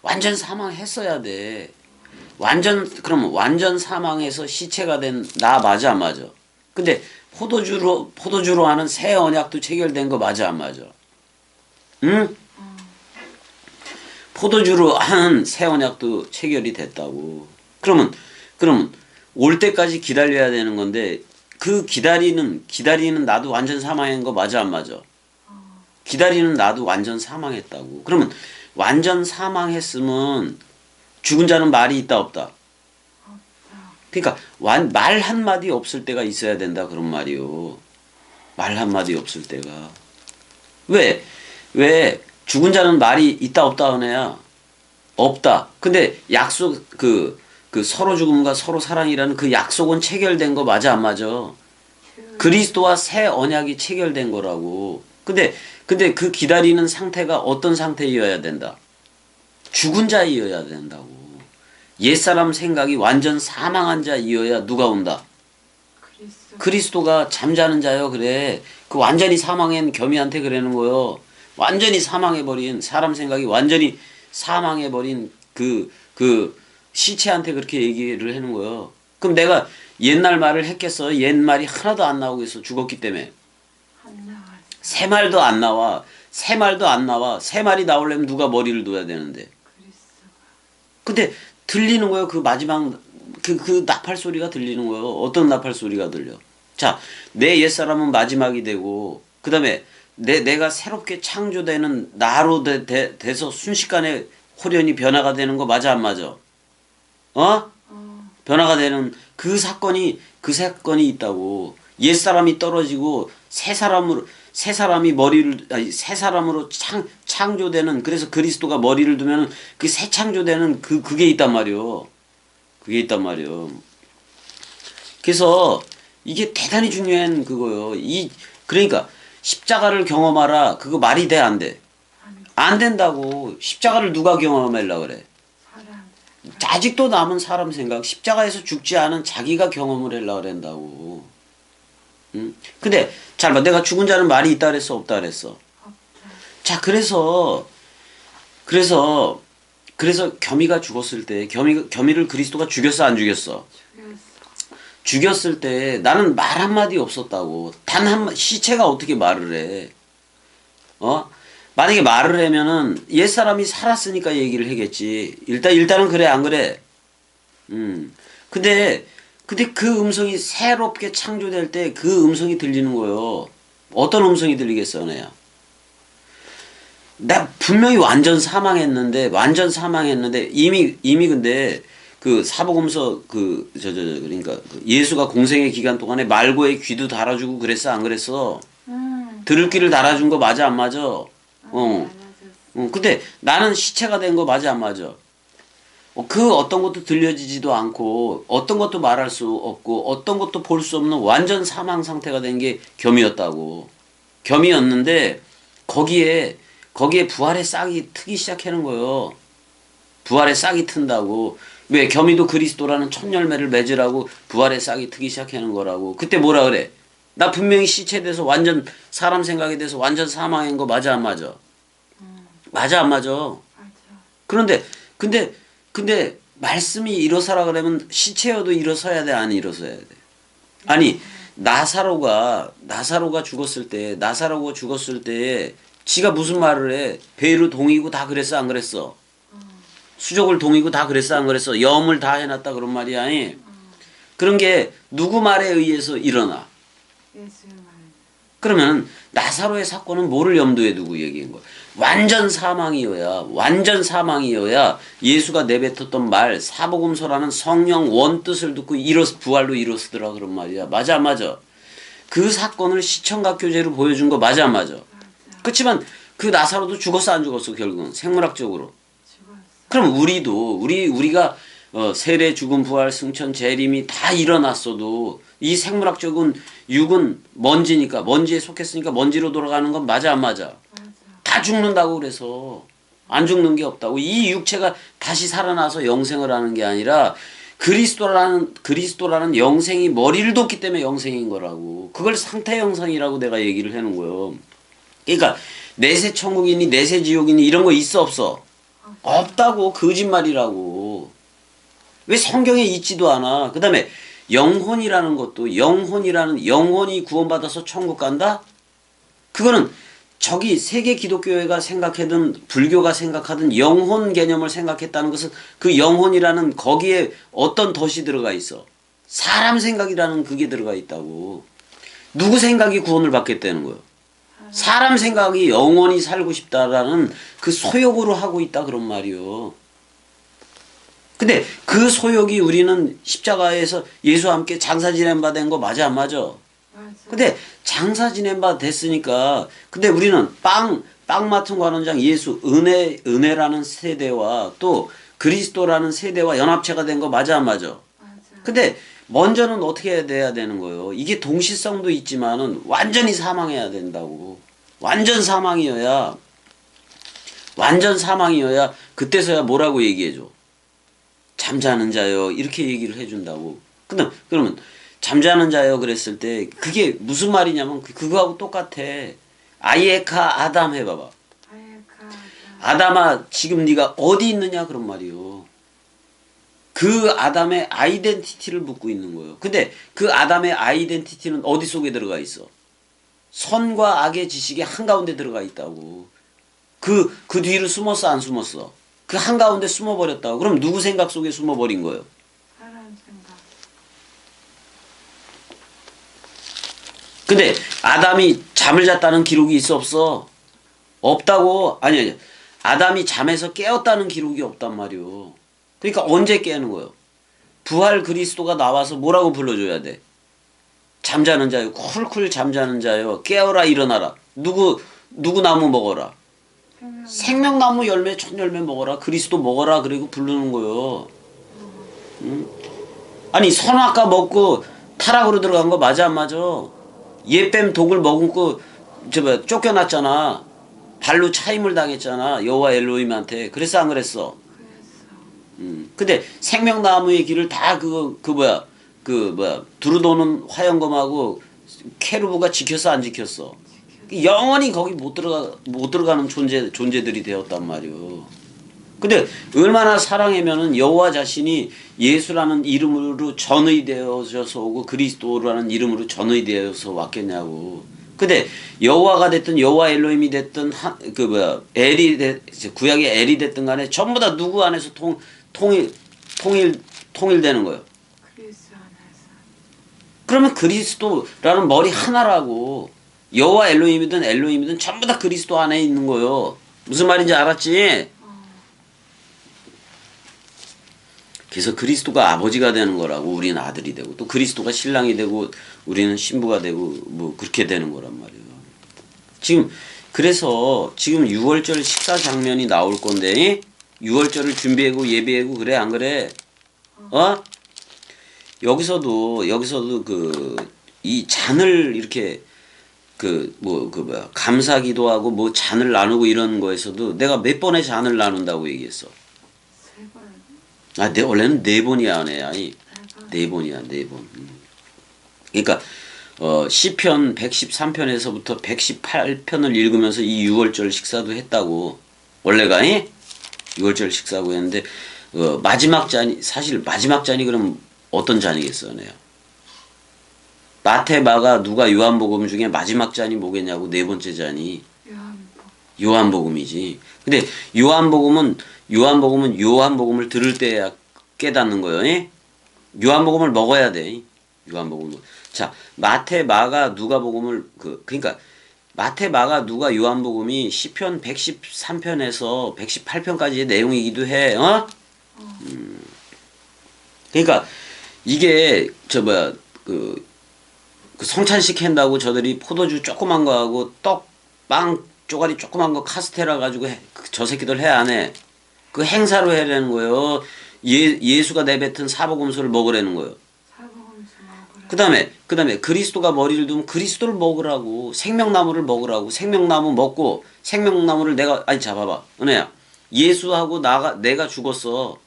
완전 사망했어야 돼. 그러면 완전 사망해서 시체가 된 나 맞아 안 맞아? 근데 포도주로 하는 새 언약도 체결된 거 맞아 안 맞아? 응? 포도주로 하는 새 언약도 체결이 됐다고. 그러면 올 때까지 기다려야 되는 건데 그 기다리는 나도 완전 사망한 거 맞아 안 맞아? 기다리는 나도 완전 사망했다고. 그러면 완전 사망했으면 죽은 자는 말이 있다 없다? 그러니까 말 한마디 없을 때가 있어야 된다 그런 말이요. 말 한마디 없을 때가. 왜 죽은 자는 말이 있다 없다 하네야? 없다. 근데 약속 그 서로 죽음과 서로 사랑이라는 그 약속은 체결된 거 맞아 안 맞아? 그리스도와 새 언약이 체결된 거라고. 근데 그 기다리는 상태가 어떤 상태이어야 된다? 죽은 자이어야 된다고. 옛사람 생각이 완전 사망한 자이어야 누가 온다? 그리스도가 잠자는 자요. 그래. 그 완전히 사망한 겸이한테 그러는 거요. 완전히 사망해버린 사람 생각이 완전히 사망해버린 그 시체한테 그렇게 얘기를 하는 거예요. 그럼 내가 옛날 말을 했겠어? 옛 말이 하나도 안 나오겠어. 죽었기 때문에. 새 말도 안 나와. 새 말이 나오려면 누가 머리를 둬야 되는데. 근데 들리는 거예요. 그 마지막 그 나팔 소리가 들리는 거예요. 어떤 나팔 소리가 들려? 자, 내 옛사람은 마지막이 되고 그다음에 내가 새롭게 창조되는 나로 돼서 순식간에 호련히 변화가 되는 거 맞아 안 맞아? 어? 변화가 되는 그 사건이 있다고. 옛사람이 떨어지고 새 사람으로 새 사람으로 창조되는. 그래서 그리스도가 머리를 두면 그 새 창조되는 그게 있단 말이요. 그게 있단 말이요. 그래서 이게 대단히 중요한 그거요. 그러니까 십자가를 경험하라. 그거 말이 돼 안 돼? 안 된다고. 십자가를 누가 경험하려고 그래? 아직도 남은 사람 생각. 십자가에서 죽지 않은 자기가 경험을 하려고 그런다고. 응? 근데 잘 봐. 내가 죽은 자는 말이 있다 그랬어 없다 그랬어? 자, 그래서 겸이가 죽었을 때 겸이를 그리스도가 죽였어 안 죽였어? 죽였을 때 나는 말 한마디 없었다고. 단 한마 시체가 어떻게 말을 해? 어? 만약에 말을 하면은 옛사람이 살았으니까 얘기를 하겠지. 일단은 그래 안 그래? 근데 그 음성이 새롭게 창조될 때 그 음성이 들리는 거요. 어떤 음성이 들리겠어, 내야? 나 분명히 완전 사망했는데 이미 근데 그 사복음서 그러니까 그 예수가 공생의 기간 동안에 말고의 귀도 달아주고 그랬어 안 그랬어? 들을 귀를 달아준 거 맞아 안 맞아? 근데 나는 시체가 된 거 맞아 안 맞아? 그 어떤 것도 들려지지도 않고 어떤 것도 말할 수 없고 어떤 것도 볼 수 없는 완전 사망 상태가 된 게 겸이었다고. 겸이었는데 거기에 부활의 싹이 트기 시작하는 거예요. 부활의 싹이 튼다고. 왜? 겸이도 그리스도라는 첫 열매를 맺으라고 부활의 싹이 트기 시작하는 거라고. 그때 뭐라 그래? 나 분명히 시체돼서 완전 사람 생각에 대해서 완전 사망한 거 맞아 안 맞아? 맞아 안 맞아? 맞아. 근데 말씀이 일어서라 그러면 시체여도 일어서야 돼, 안 일어서야 돼? 아니 나사로가 죽었을 때 지가 무슨 말을 해? 베일을 동이고 다 그랬어 안 그랬어? 수족을 동이고 다 그랬어 안 그랬어? 염을 다 해놨다 그런 말이야. 아니? 그런 게 누구 말에 의해서 일어나? 예수의 말. 그러면 나사로의 사건은 뭐를 염두에 두고 얘기한 거야? 완전 사망이어야 예수가 내뱉었던 말 사복음서라는 성령 원뜻을 듣고 부활로 일어서더라 그런 말이야. 맞아 안 맞아? 그 사건을 시청각 교제로 보여준 거 맞아 안 맞아? 그렇지만 그 나사로도 죽었어 안 죽었어 결국은 생물학적으로. 죽었어. 그럼 우리가 세례 죽음 부활 승천 재림이 다 일어났어도 이 생물학적인 육은 먼지니까 먼지에 속했으니까 먼지로 돌아가는 건 맞아 안 맞아? 맞아. 다 죽는다고 그래서 안 죽는 게 없다고. 이 육체가 다시 살아나서 영생을 하는 게 아니라 그리스도라는 영생이 머리를 뒀기 때문에 영생인 거라고. 그걸 상태 영생이라고 내가 얘기를 해놓은 거예요. 그러니까 내세 천국이니 내세 지옥이니 이런 거 있어 없어? 없다고. 거짓말이라고. 왜 성경에 있지도 않아. 그 다음에 영혼이라는 것도 영혼이 구원받아서 천국 간다? 그거는 저기 세계 기독교회가 생각하든 불교가 생각하든 영혼 개념을 생각했다는 것은 그 영혼이라는 거기에 어떤 덫이 들어가 있어. 사람 생각이라는 그게 들어가 있다고. 누구 생각이 구원을 받겠다는 거예요? 사람 생각이 영원히 살고 싶다라는 그 소욕으로 하고 있다 그런 말이요. 근데 그 소욕이 우리는 십자가에서 예수와 함께 장사 지낸 바 된 거 맞아 안 맞아? 맞아. 근데 장사 지낸 바 됐으니까 근데 우리는 빵 맡은 관원장 예수 은혜라는 세대와 또 그리스도라는 세대와 연합체가 된 거 맞아 안 맞아? 맞아. 근데 먼저는 어떻게 돼야 되는 거예요? 이게 동시성도 있지만은 완전히 사망해야 된다고. 완전 사망이어야 그때서야 뭐라고 얘기해줘? 잠자는 자요 이렇게 얘기를 해준다고. 그러면 잠자는 자요 그랬을 때 그게 무슨 말이냐면 그거하고 똑같아. 아이에카 아담 해봐봐. 아예카. 아담아 지금 네가 어디 있느냐 그런 말이요. 그 아담의 아이덴티티를 묻고 있는 거예요. 근데 그 아담의 아이덴티티는 어디 속에 들어가 있어? 선과 악의 지식이 한가운데 들어가 있다고. 그 뒤로 숨었어 안 숨었어? 그 한가운데 숨어버렸다고. 그럼 누구 생각 속에 숨어버린 거예요? 사람 생각. 근데 아담이 잠을 잤다는 기록이 있어 없어? 없다고. 아니 아담이 잠에서 깨었다는 기록이 없단 말이오. 그러니까 언제 깨는 거예요? 부활 그리스도가 나와서 뭐라고 불러줘야 돼? 잠자는 자요. 쿨쿨 잠자는 자요. 깨어라 일어나라. 누구 나무 먹어라. 생명나무 열매 첫 열매 먹어라. 그리스도 먹어라. 그리고 부르는 거요. 응? 아니 선악과 먹고 타락으로 들어간 거 맞아 안 맞아? 옛뱀 독을 먹고 쫓겨났잖아. 발로 차임을 당했잖아. 여호와 엘로힘한테. 그랬어 안 그랬어? 그랬어. 근데 생명나무의 길을 다 두루도는 화영검하고 케루브가 지켰어 안 지켰어? 영원히 거기 못 들어가는 존재들이 되었단 말이오. 근데 얼마나 사랑하면은 여호와 자신이 예수라는 이름으로 전의되어져서 오고 그리스도라는 이름으로 전의되어서 왔겠냐고. 근데 여호와가 됐든 여호와 엘로힘이 됐든 구약의 엘이 됐든 간에 전부 다 누구 안에서 통일되는 거예요. 그리스도 안에서. 그러면 그리스도라는 머리 하나라고. 여호와 엘로힘이든 전부 다 그리스도 안에 있는 거예요. 무슨 말인지 알았지? 그래서 그리스도가 아버지가 되는 거라고. 우리는 아들이 되고 또 그리스도가 신랑이 되고 우리는 신부가 되고 뭐 그렇게 되는 거란 말이에요. 그래서 지금 6월절 식사 장면이 나올 건데 6월절을 준비하고 예배하고 그래 안 그래? 여기서도 이 잔을 이렇게 감사기도하고 뭐 잔을 나누고 이런 거에서도 내가 몇 번의 잔을 나눈다고 얘기했어. 3번. 원래는 4번이야, 아니. 4번. 4번이야, 4번. 그러니까 시편 113편에서부터 118편을 읽으면서 이 6월절 식사도 했다고. 원래가 6월절 식사고 했는데 마지막 잔이 그럼 어떤 잔이겠어, 내가? 마태, 마가, 누가 요한복음 중에 마지막 잔이 뭐겠냐고. 4번째 잔이 요한복음이지. 근데 요한복음은 요한복음을 들을 때야 깨닫는 거예요. 요한복음을 먹어야 돼. 요한복음을. 자, 마태, 마가, 누가복음을 그러니까 마태, 마가, 누가, 요한복음이 시편 113편에서 118편까지의 내용이기도 해. 그러니까 이게 그 성찬식 한다고 저들이 포도주 조그만 거 하고 빵 쪼가리 조그만 거 카스테라 가지고 저 새끼들 해 안 해? 그 행사로 해라는 거예요. 예수가 내뱉은 사복음서를 먹으라는 거예요. 사복음서 먹으라. 그다음에 그리스도가 머리를 두면 그리스도를 먹으라고. 생명나무를 먹으라고. 생명나무 먹고 생명나무를 잡아봐. 은혜야. 예수하고 내가 죽었어.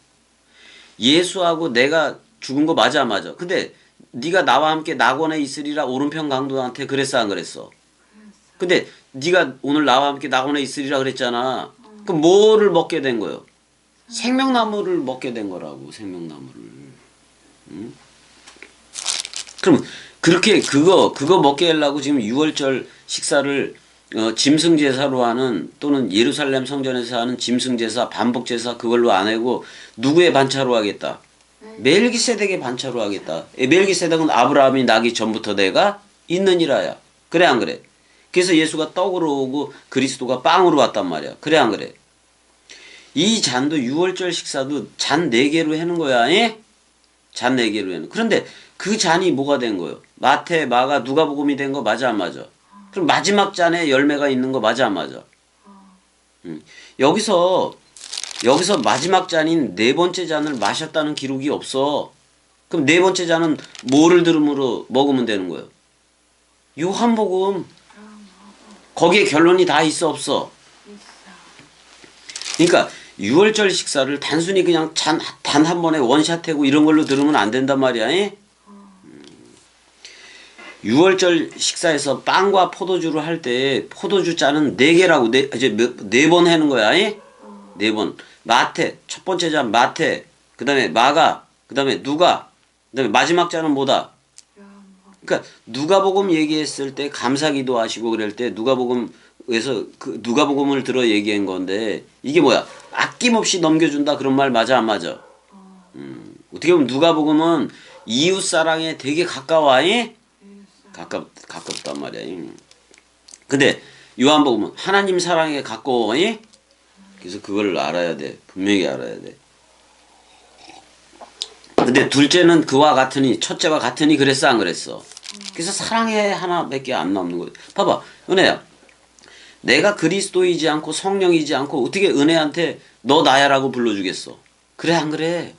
예수하고 내가 죽은 거 맞아 안 맞아? 근데 네가 나와 함께 낙원에 있으리라 오른편 강도한테 그랬어 안 그랬어? 근데 네가 오늘 나와 함께 낙원에 있으리라 그랬잖아. 그럼 뭐를 먹게 된 거예요? 생명나무를 먹게 된 거라고. 생명나무를. 응? 그럼 그렇게 그거 먹게 하려고 지금 6월절 식사를 짐승제사로 하는 또는 예루살렘 성전에서 하는 짐승제사 반복제사 그걸로 안 하고 누구의 반차로 하겠다? 멜기세덱의 반차로 하겠다. 멜기세덱은 아브라함이 나기 전부터 내가 있느니라야. 그래 안 그래? 그래서 예수가 떡으로 오고 그리스도가 빵으로 왔단 말이야. 그래 안 그래? 이 잔도 6월절 식사도 잔 4개로 하는 거야. 잔 4개로 하는. 그런데 그 잔이 뭐가 된 거예요? 마태, 마가, 누가복음이 된 거 맞아 안 맞아? 그럼 마지막 잔에 열매가 있는 거 맞아 안 맞아? 여기서 마지막 잔인 4번째 잔을 마셨다는 기록이 없어. 그럼 4번째 잔은 뭐를 들음으로 먹으면 되는 거예요? 요한복음. 거기에 결론이 다 있어 없어? 그러니까 6월절 식사를 단순히 그냥 단 한 번에 원샷하고 이런 걸로 들으면 안 된단 말이야. 6월절 식사에서 빵과 포도주를 할 때 포도주 잔은 4개라고 이제 4번 하는 거야. 4번. 마태 첫 번째 잔 마태, 그다음에 마가, 그다음에 누가, 그다음에 마지막 잔은 뭐다? 그러니까 누가복음 얘기했을 때 감사기도 하시고 그럴 때 누가복음에서 누가복음을 들어 얘기한 건데 이게 뭐야? 아낌없이 넘겨준다 그런 말 맞아 안 맞아? 어떻게 보면 누가복음은 이웃 사랑에 되게 가까워. 가깝단 말이야. 근데 요한복음은 하나님 사랑에 가까워. 그래서 그걸 알아야 돼. 분명히 알아야 돼. 근데 둘째는 그와 같으니 첫째와 같으니 그랬어 안 그랬어? 그래서 사랑의 하나밖에 안 남는 거야. 봐봐 은혜야. 내가 그리스도이지 않고 성령이지 않고 어떻게 은혜한테 너 나야라고 불러주겠어? 그래 안 그래?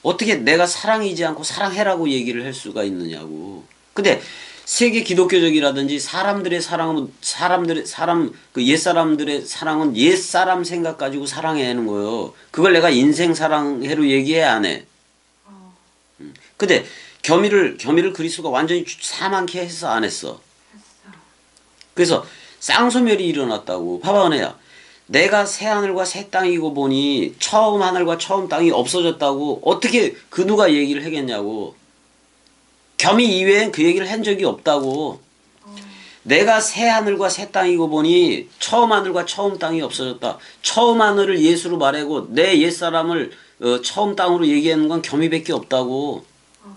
어떻게 내가 사랑이지 않고 사랑해라고 얘기를 할 수가 있느냐고. 근데 세계 기독교적이라든지 사람들의 사랑은 옛사람들의 사랑은 옛사람 생각 가지고 사랑해 하는 거예요. 그걸 내가 인생 사랑해로 얘기해 안 해? 근데 겸이를 그리스도가 완전히 사망케 해서 안 했어. 그래서 쌍소멸이 일어났다고. 봐봐 은혜야. 내가 새 하늘과 새 땅이고 보니 처음 하늘과 처음 땅이 없어졌다고 어떻게 그 누가 얘기를 하겠냐고. 겸이 이외엔 그 얘기를 한 적이 없다고. 내가 새 하늘과 새 땅이고 보니 처음 하늘과 처음 땅이 없어졌다. 처음 하늘을 예수로 말하고 내 옛사람을 처음 땅으로 얘기하는 건 겸이밖에 없다고. 없어.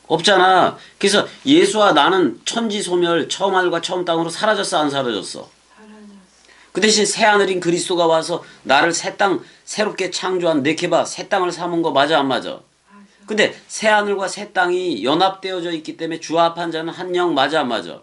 없잖아. 그래서 예수와 나는 천지소멸 처음 하늘과 처음 땅으로 사라졌어 안 사라졌어? 사라졌어. 그 대신 새 하늘인 그리스도가 와서 나를 새 땅 새롭게 창조한 네케바 새 땅을 삼은 거 맞아 안 맞아? 맞아. 근데 새 하늘과 새 땅이 연합되어져 있기 때문에 주합한 자는 한 영 맞아 안 맞아?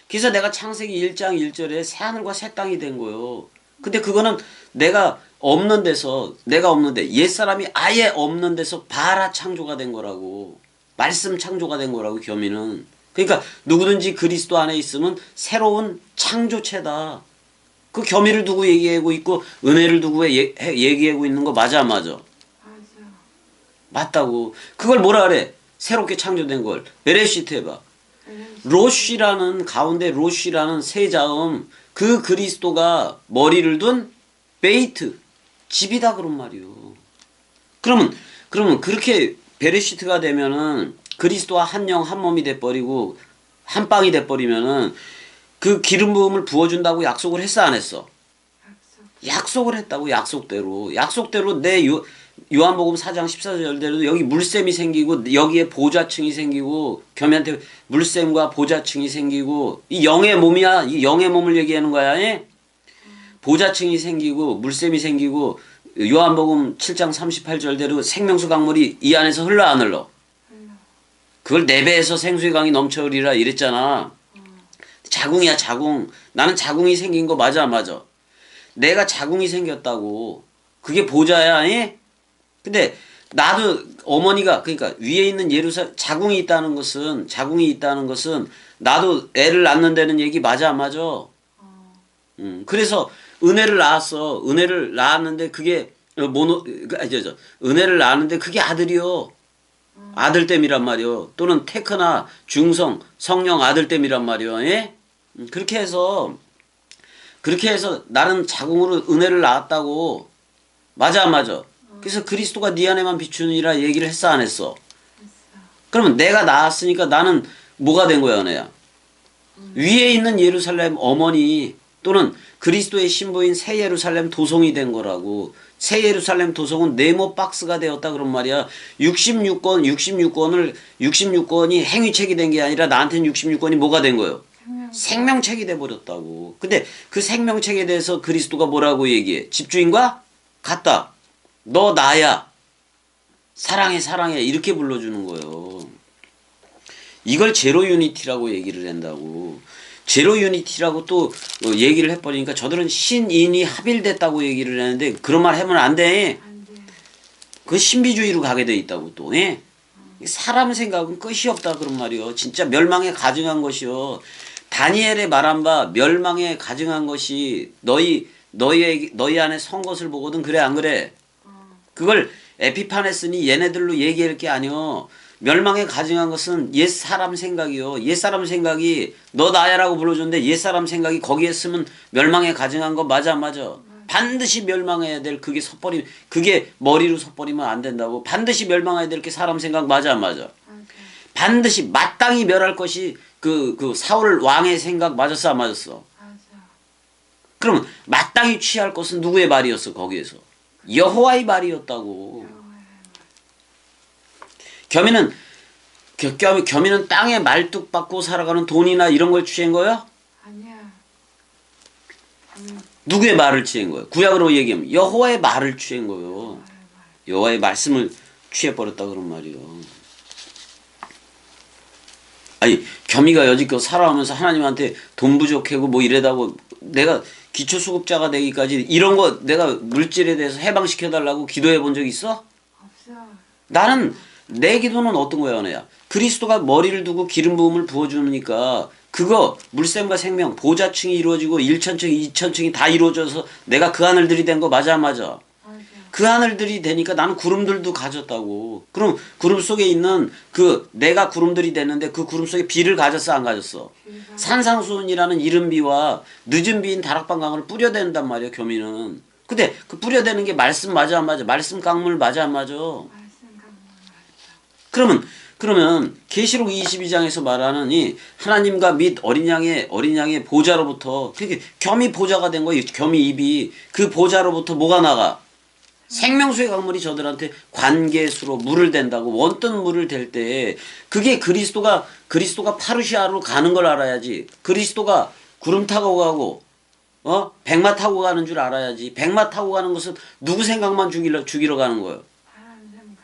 그래서 내가 창세기 1장 1절에 새 하늘과 새 땅이 된 거예요. 근데 그거는 내가 없는 데서 내가 없는데 옛사람이 아예 없는 데서 바라 창조가 된 거라고. 말씀 창조가 된 거라고 겸이는. 그러니까 누구든지 그리스도 안에 있으면 새로운 창조체다. 그 겸이를 두고 얘기하고 있고 은혜를 두고 얘기하고 있는 거 맞아 안 맞아? 맞아. 맞다고. 그걸 뭐라 그래? 새롭게 창조된 걸. 베레시트 해봐. 로쉬라는 가운데 로쉬라는 세 자음 그 그리스도가 머리를 둔 베이트 집이다 그런 말이요. 그러면 그렇게 베레시트가 되면은 그리스도와 한 영 한 몸이 돼 버리고 한 빵이 돼 버리면은 그 기름 부음을 부어준다고 약속을 했어 안 했어? 약속. 약속을 했다고. 약속대로 내 요한복음 4장 14절대로 여기 물샘이 생기고 여기에 보좌층이 생기고 겸이한테 물샘과 보좌층이 생기고 이 영의 몸이야. 이 영의 몸을 얘기하는 거야. 예? 보좌층이 생기고 물샘이 생기고 요한복음 7장 38절대로 생명수 강물이 이 안에서 흘러 안 흘러? 흘러. 그걸 내 배에서 생수의 강이 넘쳐 흐리라 이랬잖아. 자궁이야 자궁. 나는 자궁이 생긴 거 맞아 안 맞아? 내가 자궁이 생겼다고. 그게 보좌야. 예? 근데 나도 어머니가 그러니까 위에 있는 자궁이 있다는 것은 나도 애를 낳는다는 얘기 맞아 안 맞아? 그래서 은혜를 낳았어. 은혜를 낳았는데 그게 은혜를 낳았는데 그게 아들이요. 아들됨이란 말이요. 또는 테크나 중성 성령 아들됨이란 말이요. 예? 그렇게 해서 나는 자궁으로 은혜를 낳았다고. 맞아 안 맞아? 그래서 그리스도가 네 안에만 비추느니라 얘기를 했어 안 했어? 했어. 그러면 내가 낳았으니까 나는 뭐가 된 거야 은혜야? 위에 있는 예루살렘 어머니 또는 그리스도의 신부인 새 예루살렘 도성이 된 거라고. 새 예루살렘 도성은 네모 박스가 되었다 그런 말이야. 66권이 행위책이 된 게 아니라 나한테는 66권이 뭐가 된 거예요? 생명책이 돼 버렸다고. 근데 그 생명책에 대해서 그리스도가 뭐라고 얘기해? 집주인과 같다. 너 나야. 사랑해 이렇게 불러주는 거예요. 이걸 제로 유니티라고 얘기를 한다고. 제로 유니티라고 또 얘기를 해버리니까 저들은 신인이 합일됐다고 얘기를 하는데 그런 말 하면 안 돼. 안 돼. 그 신비주의로 가게 돼 있다고 또. 예? 사람 생각은 끝이 없다 그런 말이요. 진짜 멸망에 가증한 것이요. 다니엘의 말한 바 멸망에 가증한 것이 너희 안에 선 것을 보거든. 그래 안 그래? 그걸 에피파네스니 얘네들로 얘기할 게 아니요. 멸망에 가증한 것은 옛사람 생각이요. 옛사람 생각이 너 나야라고 불러줬는데 옛사람 생각이 거기에 쓰면 멸망에 가증한 거 맞아 안 맞아? 반드시 멸망해야 될 그게 머리로 섣버리면 안 된다고. 반드시 멸망해야 될 게 사람 생각 맞아 안 맞아? 맞아. 반드시 마땅히 멸할 것이 그 사울 왕의 생각 맞았어 안 맞았어? 맞아. 그러면 마땅히 취할 것은 누구의 말이었어 거기에서? 여호와의 말이었다고. 겸이는 땅에 말뚝 박고 살아가는 돈이나 이런 걸 취한 거야? 아니야. 누구의 말을 취한 거야? 구약으로 얘기하면 여호와의 말을 취한 거예요. 여호와의 말씀을 취해버렸다 그런 말이요. 아니 겸이가 여지껏 살아오면서 하나님한테 돈 부족하고 뭐 이래다고 내가 기초수급자가 되기까지 이런 거 내가 물질에 대해서 해방시켜달라고 기도해 본 적 있어? 없어. 나는 내 기도는 어떤 거야 은혜야? 그리스도가 머리를 두고 기름 부음을 부어주니까 그거 물샘과 생명 보좌층이 이루어지고 1천층 2천층이 다 이루어져서 내가 그 하늘 들이댄 거 맞아 안 맞아? 맞아. 그 하늘들이 되니까 나는 구름들도 가졌다고. 그럼 구름 속에 있는 내가 구름들이 됐는데 그 구름 속에 비를 가졌어 안 가졌어? 비가 산상수훈이라는 이른 비와 늦은 비인 다락방강을 뿌려댄단 말이야 교민은. 근데 그 뿌려대는 게 말씀 맞아 안 맞아? 말씀 강물 맞아 안 맞아? 말씀 강물 맞죠. 그러면 계시록 22장에서 말하는 이 하나님과 및 어린 양의 보좌로부터 그게 겸이 보좌가 된 거예요. 겸이 입이 그 보좌로부터 뭐가 나가? 생명수의 강물이 저들한테 관계수로 물을 댄다고. 원뜬 물을 댈 때 그게 그리스도가 파루시아로 가는 걸 알아야지. 그리스도가 구름 타고 가고 백마 타고 가는 줄 알아야지. 백마 타고 가는 것은 누구 생각만 죽이러 가는 거예요. 하나님 강물.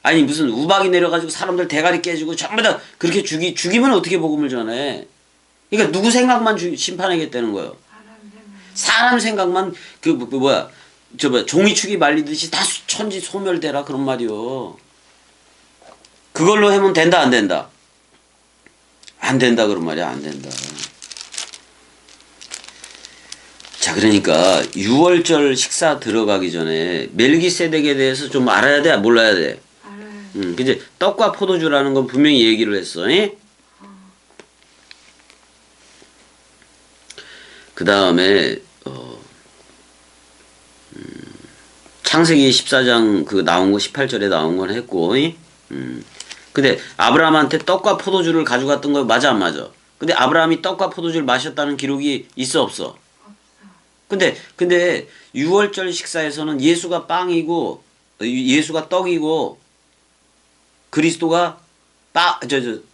아니 무슨 우박이 내려가지고 사람들 대가리 깨지고 전부 다 그렇게 죽이면 어떻게 복음을 전해? 그러니까 누구 생각만 심판하겠다는 거예요. 하나님 사람 생각만 종이축이 말리듯이 다 천지 소멸되라 그런 말이요. 그걸로 하면 된다 안 된다? 안 된다 그런 말이야. 안 된다. 자, 그러니까 6월절 식사 들어가기 전에 멜기세덱에 대해서 좀 알아야 돼, 몰라야 돼? 알아요. 근데 떡과 포도주라는 건 분명히 얘기를 했어. 그 다음에 창세기 14장 나온 거 18절에 나온 건 했고, 근데 아브라함한테 떡과 포도주를 가져갔던 거 맞아 안 맞아? 근데 아브라함이 떡과 포도주를 마셨다는 기록이 있어 없어? 없어. 근데 6월절 식사에서는 예수가 빵이고 예수가 떡이고 그리스도가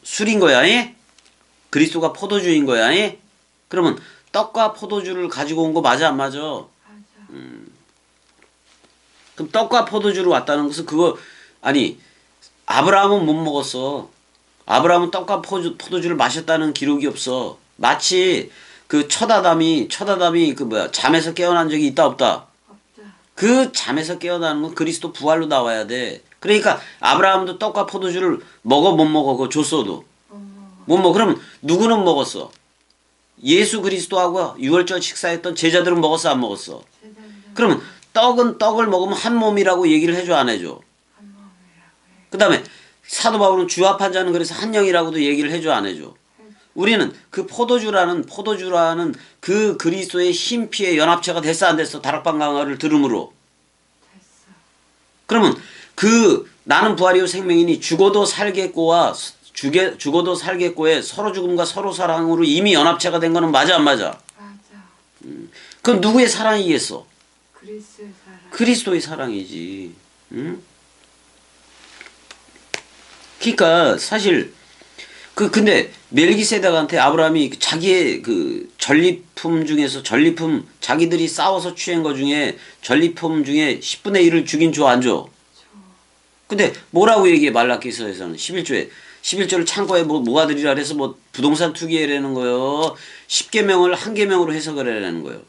술인 거야. 그리스도가 포도주인 거야. 그러면 떡과 포도주를 가지고 온 거 맞아 안 맞아? 맞아. 그럼 떡과 포도주를 왔다는 것은 아니 아브라함은 못 먹었어. 아브라함은 떡과 포도주를 마셨다는 기록이 없어. 마치 그 첫 아담이 잠에서 깨어난 적이 있다 없다? 없다. 그 잠에서 깨어나는 건 그리스도 부활로 나와야 돼. 그러니까 아브라함도 떡과 포도주를 먹어 못 먹어? 그거 줬어도 못 먹어. 그럼 누구는 먹었어? 예수 그리스도하고 유월절 식사했던 제자들은 먹었어 안 먹었어? 제자들은 그러면 떡을 먹으면 한 몸이라고 얘기를 해줘 안 해줘? 한 몸이라고 해. 그 다음에 사도 바울은 주합한 자는 그래서 한 영이라고도 얘기를 해줘 안 해줘? 우리는 그 포도주라는 그 그리스도의 힘피의 연합체가 됐어 안 됐어? 다락방 강화를 들음으로. 됐어. 그러면 나는 부활이요 생명이니 죽어도 살겠고의 서로 죽음과 서로 사랑으로 이미 연합체가 된 거는 맞아 안 맞아? 맞아. 그건 누구의 사랑이겠어? 그리스도의 사랑. 그리스도의 사랑이지. 응? 그러니까 사실 근데 멜기세덱한테 아브라함이 자기의 전리품 중에서 자기들이 싸워서 취한 거 중에 전리품 중에 10분의 1을 주긴 줘 안 줘? 줘. 근데 뭐라고 얘기해 말라기서에서는 11조를 창고에 뭐가 들이라 그래서 부동산 투기해라는 거요. 10계명을 한 계명으로 해석을 해라는 거예요.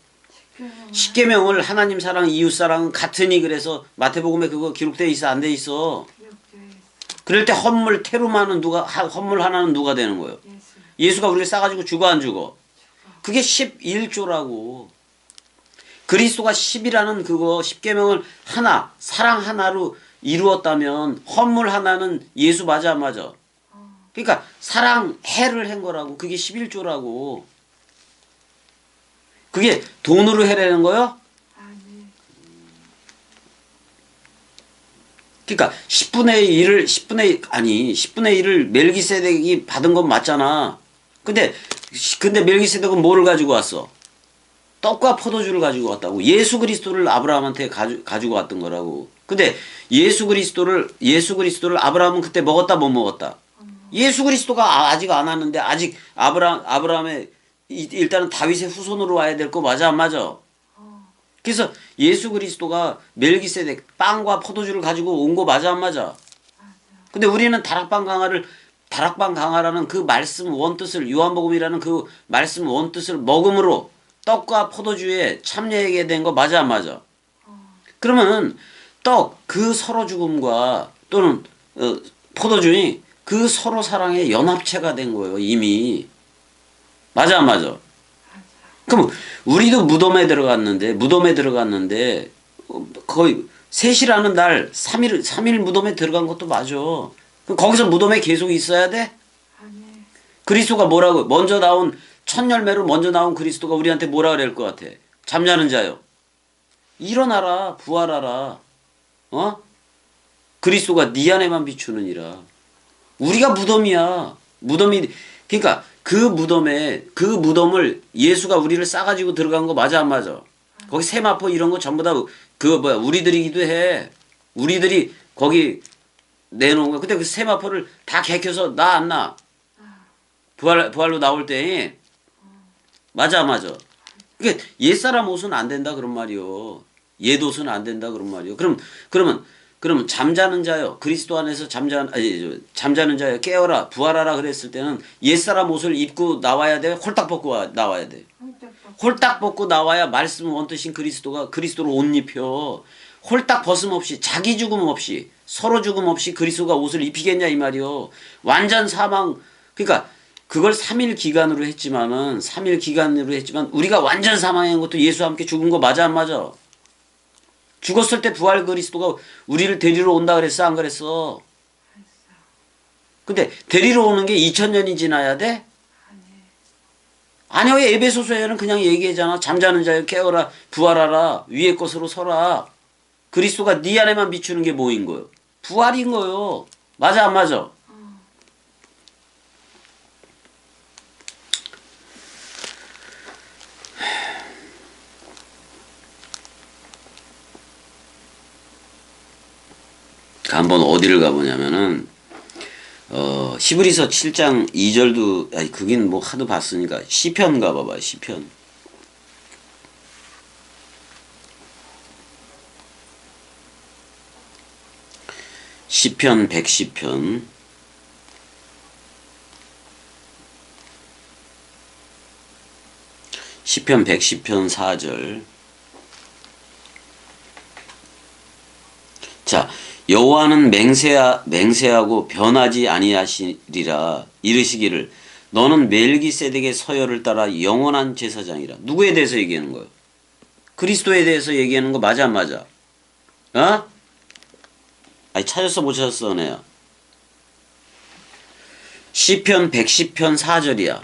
10계명을 하나님 사랑 이웃 사랑은 같으니 그래서 마태복음에 그거 기록돼 있어 안 돼 있어? 기록되어 있어. 그럴 때 헌물 하나는 누가 되는 거예요? 예수. 예수가 우리를 싸가지고 죽어 안 죽어? 그게 11조라고. 그리스도가 10이라는 10계명을 사랑 하나로 이루었다면 헌물 하나는 예수 맞아 안 맞아? 그러니까 사랑해를 한 거라고. 그게 11조라고. 그게 돈으로 해라는 거요? 아니. 그러니까 10분의 1을 멜기세덱이 받은 건 맞잖아. 근데 멜기세덱은 뭐를 가지고 왔어? 떡과 포도주를 가지고 왔다고. 예수 그리스도를 아브라함한테 가지고 왔던 거라고. 근데 예수 그리스도를 아브라함은 그때 먹었다 못 먹었다? 예수 그리스도가 아직 안 왔는데 아직 아브라함의 일단은 다윗의 후손으로 와야 될 거 맞아 안 맞아? 그래서 예수 그리스도가 멜기세덱 빵과 포도주를 가지고 온 거 맞아 안 맞아? 근데 우리는 다락방 강화라는 그 말씀 원뜻을 요한복음이라는 그 말씀 원뜻을 먹음으로 떡과 포도주에 참여하게 된 거 맞아 안 맞아? 그러면 서로 죽음과 또는 포도주니 그 서로 사랑의 연합체가 된 거예요 이미. 맞아 안 맞아? 그럼 우리도 무덤에 들어갔는데 거의 셋이라는 날 3일 무덤에 들어간 것도 맞아. 그럼 거기서 무덤에 계속 있어야 돼? 아니. 그리스도가 뭐라고 먼저 나온 첫 열매로 먼저 나온 그리스도가 우리한테 뭐라 그럴 것 같아? 잠자는 자요. 일어나라 부활하라. 어? 그리스도가 네 안에만 비추느니라. 우리가 무덤이야. 무덤이 그러니까 그 무덤을 예수가 우리를 싸가지고 들어간 거 맞아 안 맞아? 거기 세마포 이런 거 전부 다 우리들이기도 해. 우리들이 거기 내놓은 거. 근데 그 세마포를 다 개켜서 나 안 나? 부활로 나올 때 맞아 안 맞아? 그러니까 옛사람 옷은 안 된다 그런 말이요. 옛 옷은 안 된다 그런 말이요. 그러면 잠자는 자요. 그리스도 안에서 잠자는 자요. 깨어라 부활하라 그랬을 때는 옛사람 옷을 입고 나와야 돼. 홀딱 벗고 나와야 돼. 홀딱 벗고 나와야 말씀 원뜻인 그리스도가 그리스도로 옷 입혀. 홀딱 벗음 없이 자기 죽음 없이 서로 죽음 없이 그리스도가 옷을 입히겠냐 이 말이요. 완전 사망. 그러니까 그걸 3일 기간으로 했지만 우리가 완전 사망한 것도 예수와 함께 죽은 거 맞아 안 맞아? 죽었을 때 부활 그리스도가 우리를 데리러 온다 그랬어 안 그랬어? 근데 데리러 오는 게 2000년이 지나야 돼? 아니요. 에베소서에는 그냥 얘기하잖아. 잠자는 자여 깨어라 부활하라 위의 것으로 서라. 그리스도가 네 안에만 비추는 게 뭐인 거요? 부활인 거요. 맞아 안 맞아? 한번 어디를 가보냐면은 히브리서 7장 2절도 아니 그긴 뭐 하도 봤으니까 시편 가봐봐. 시편 시편 110편 시편 110편 4절. 자, 여호와는 맹세하고 변하지 아니하시리라 이르시기를 너는 멜기세덱의 서열을 따라 영원한 제사장이라. 누구에 대해서 얘기하는 거예요? 그리스도에 대해서 얘기하는 거 맞아 안 맞아? 어? 아니 찾았어 못 찾았어 은혜야? 시편 110편 4절이야.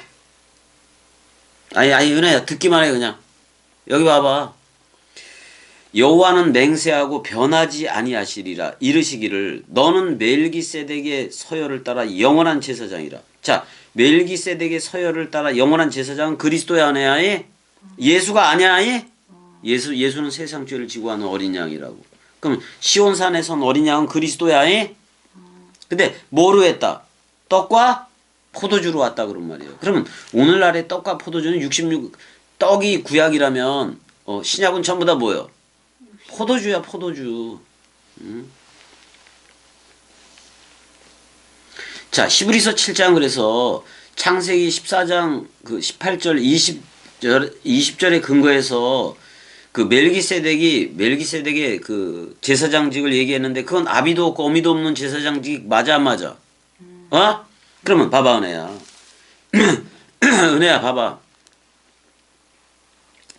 아니 은혜야 듣기만 해 그냥. 여기 봐봐. 여호와는 맹세하고 변하지 아니하시리라 이르시기를 너는 멜기세덱의 서열을 따라 영원한 제사장이라. 자, 멜기세덱의 서열을 따라 영원한 제사장은 그리스도야 아니야? 예수가 아니야? 예수는 세상 죄를 지고 하는 어린 양이라고. 그럼 시온산에 선 어린 양은 그리스도야? 근데 뭐로 했다? 떡과 포도주로 왔다 그런 말이에요. 그러면 오늘날의 떡과 포도주는 떡이 구약이라면 신약은 전부 다 뭐예요? 포도주야 포도주. 자, 히브리서 7장 그래서 창세기 14장 그 18절 20절에 근거해서 그 멜기세덱의 그 제사장직을 얘기했는데 그건 아비도 없고 어미도 없는 제사장직 맞아 안 맞아? 어? 그러면 봐봐 은혜야. 은혜야 봐봐.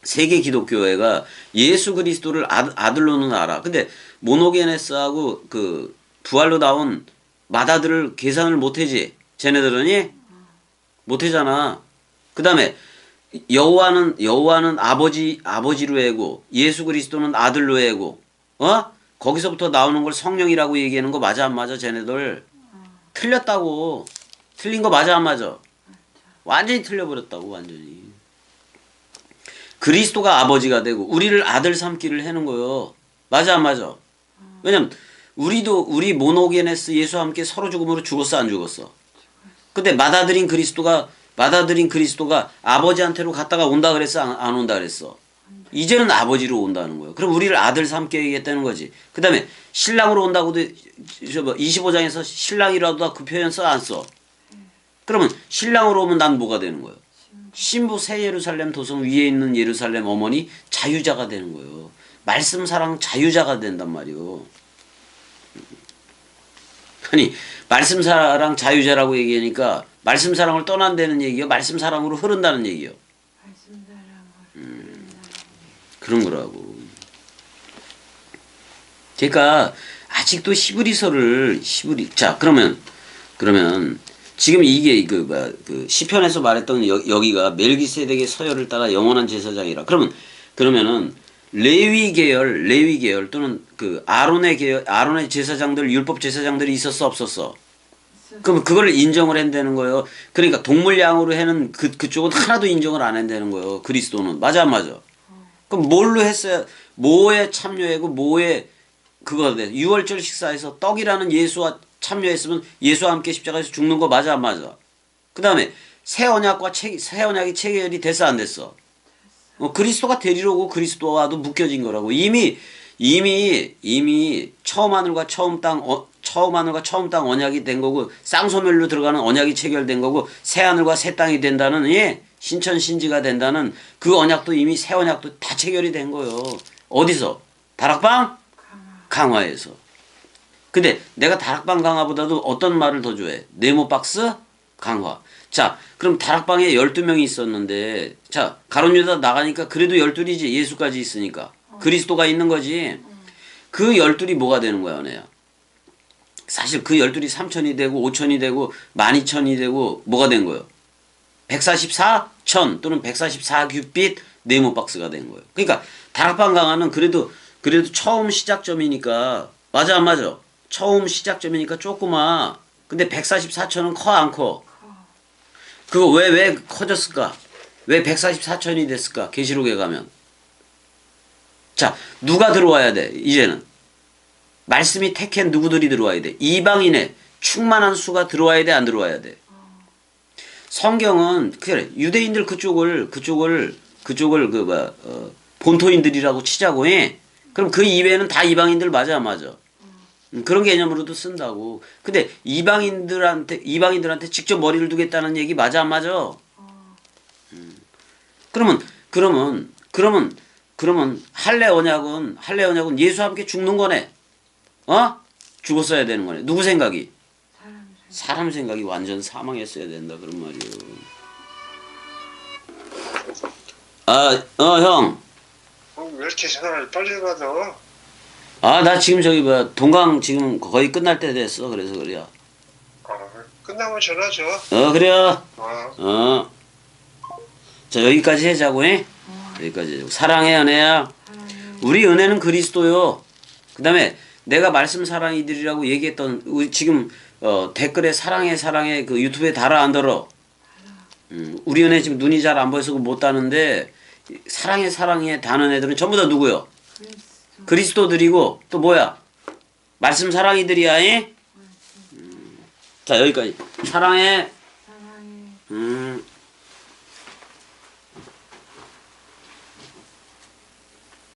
세계 기독교회가 예수 그리스도를 아들로는 알아. 근데 모노게네스하고 그 부활로 나온 마다들을 계산을 못하지. 쟤네들은이 못하잖아. 그 다음에 여호와는 아버지로 해고 예수 그리스도는 아들로 해고 거기서부터 나오는 걸 성령이라고 얘기하는 거 맞아 안 맞아? 쟤네들 틀렸다고. 틀린 거 맞아 안 맞아? 완전히 틀려버렸다고 완전히. 그리스도가 아버지가 되고 우리를 아들 삼기를 해는 거요. 맞아 안 맞아? 왜냐면 우리 모노게네스 예수와 함께 서로 죽음으로 죽었어 안 죽었어? 근데 맏아들인 그리스도가 아버지한테로 갔다가 온다 그랬어 안 온다 그랬어? 이제는 아버지로 온다는 거예요. 그럼 우리를 아들 삼게 하겠다는 거지. 그 다음에 신랑으로 온다고도 25장에서 신랑이라도 그 표현 써 안 써? 그러면 신랑으로 오면 난 뭐가 되는 거예요? 신부 새 예루살렘 도성 위에 있는 예루살렘 어머니 자유자가 되는 거예요. 말씀 사랑 자유자가 된단 말이요. 아니 말씀 사랑 자유자라고 얘기하니까 말씀 사랑을 떠난다는 얘기요? 말씀 사랑으로 흐른다는 얘기요? 말씀 사랑으로 그런 거라고. 그러니까 아직도 자 그러면 지금 이게 그 시편에서 말했던 여기가 멜기세덱의 서열을 따라 영원한 제사장이라. 그러면은 레위 계열 또는 그 아론의 제사장들 율법 제사장들이 있었어 없었어? 그럼 그걸 인정을 한다는 거예요. 그러니까 동물 양으로 해는 그쪽은 하나도 인정을 안 한다는 거예요. 그리스도는. 맞아 안 맞아? 그럼 뭘로 했어야 뭐에 참여하고 뭐에 그거 돼. 유월절 식사에서 떡이라는 예수와 참여했으면 예수와 함께 십자가에서 죽는 거 맞아 안 맞아? 그다음에 새 언약이 체결이 됐어 안 됐어? 그리스도가 되리로 오고 그리스도와도 묶여진 거라고. 이미 처음 하늘과 처음 땅 언약이 된 거고 쌍소멸로 들어가는 언약이 체결된 거고 새 하늘과 새 땅이 된다는 신천 신지가 된다는 그 언약도 이미 새 언약도 다 체결이 된 거예요. 어디서? 다락방? 강화에서. 근데 내가 다락방 강화보다도 어떤 말을 더 좋아해? 네모박스 강화. 자, 그럼 다락방에 12명이 있었는데, 자, 가룟 유다 나가니까 그래도 12이지. 예수까지 있으니까. 그리스도가 있는 거지. 그 12이 뭐가 되는 거야, 은혜야? 사실 그 12이 3천이 되고 5천이 되고 12,000이 되고 뭐가 된 거예요? 144천 또는 144규빗 네모박스가 된 거예요. 그러니까 다락방 강화는 그래도 처음 시작점이니까 맞아 안 맞아? 처음 시작점이니까 조그마. 근데 144천은 커 안 커? 그거 왜 커졌을까? 왜 144천이 됐을까? 계시록에 가면. 자, 누가 들어와야 돼? 이제는. 말씀이 택한 누구들이 들어와야 돼? 이방인의 충만한 수가 들어와야 돼? 안 들어와야 돼? 성경은 그래 유대인들 그쪽을 본토인들이라고 치자고 해. 그럼 그 이외에는 다 이방인들 맞아 안 맞아? 그런 개념으로도 쓴다고. 근데 이방인들한테 직접 머리를 두겠다는 얘기 맞아 안 맞아? 그러면 할례 언약은 예수와 함께 죽는 거네. 죽었어야 되는 거네. 누구 생각이? 사람 생각이 완전 사망했어야 된다 그런 말이에요. 형. 왜 이렇게 전화를 빨리 받아? 나 지금 동강 지금 거의 끝날 때 됐어. 그래서 그래요. 끝나면 전화 줘. 그래요. 어. 자, 여기까지 하자고 해. 여기까지 하자고. 사랑해, 은혜야. 우리 은혜는 그리스도요. 그 다음에 내가 말씀 사랑이들이라고 얘기했던, 지금, 댓글에 사랑해, 그 유튜브에 달아 안 달아? 우리 은혜 지금 눈이 잘 안 보여서 못 다는데, 사랑해 다는 애들은 전부 다 누구요? 그리스도들이고, 또 뭐야? 말씀 사랑이들이야, 자, 여기까지. 사랑해.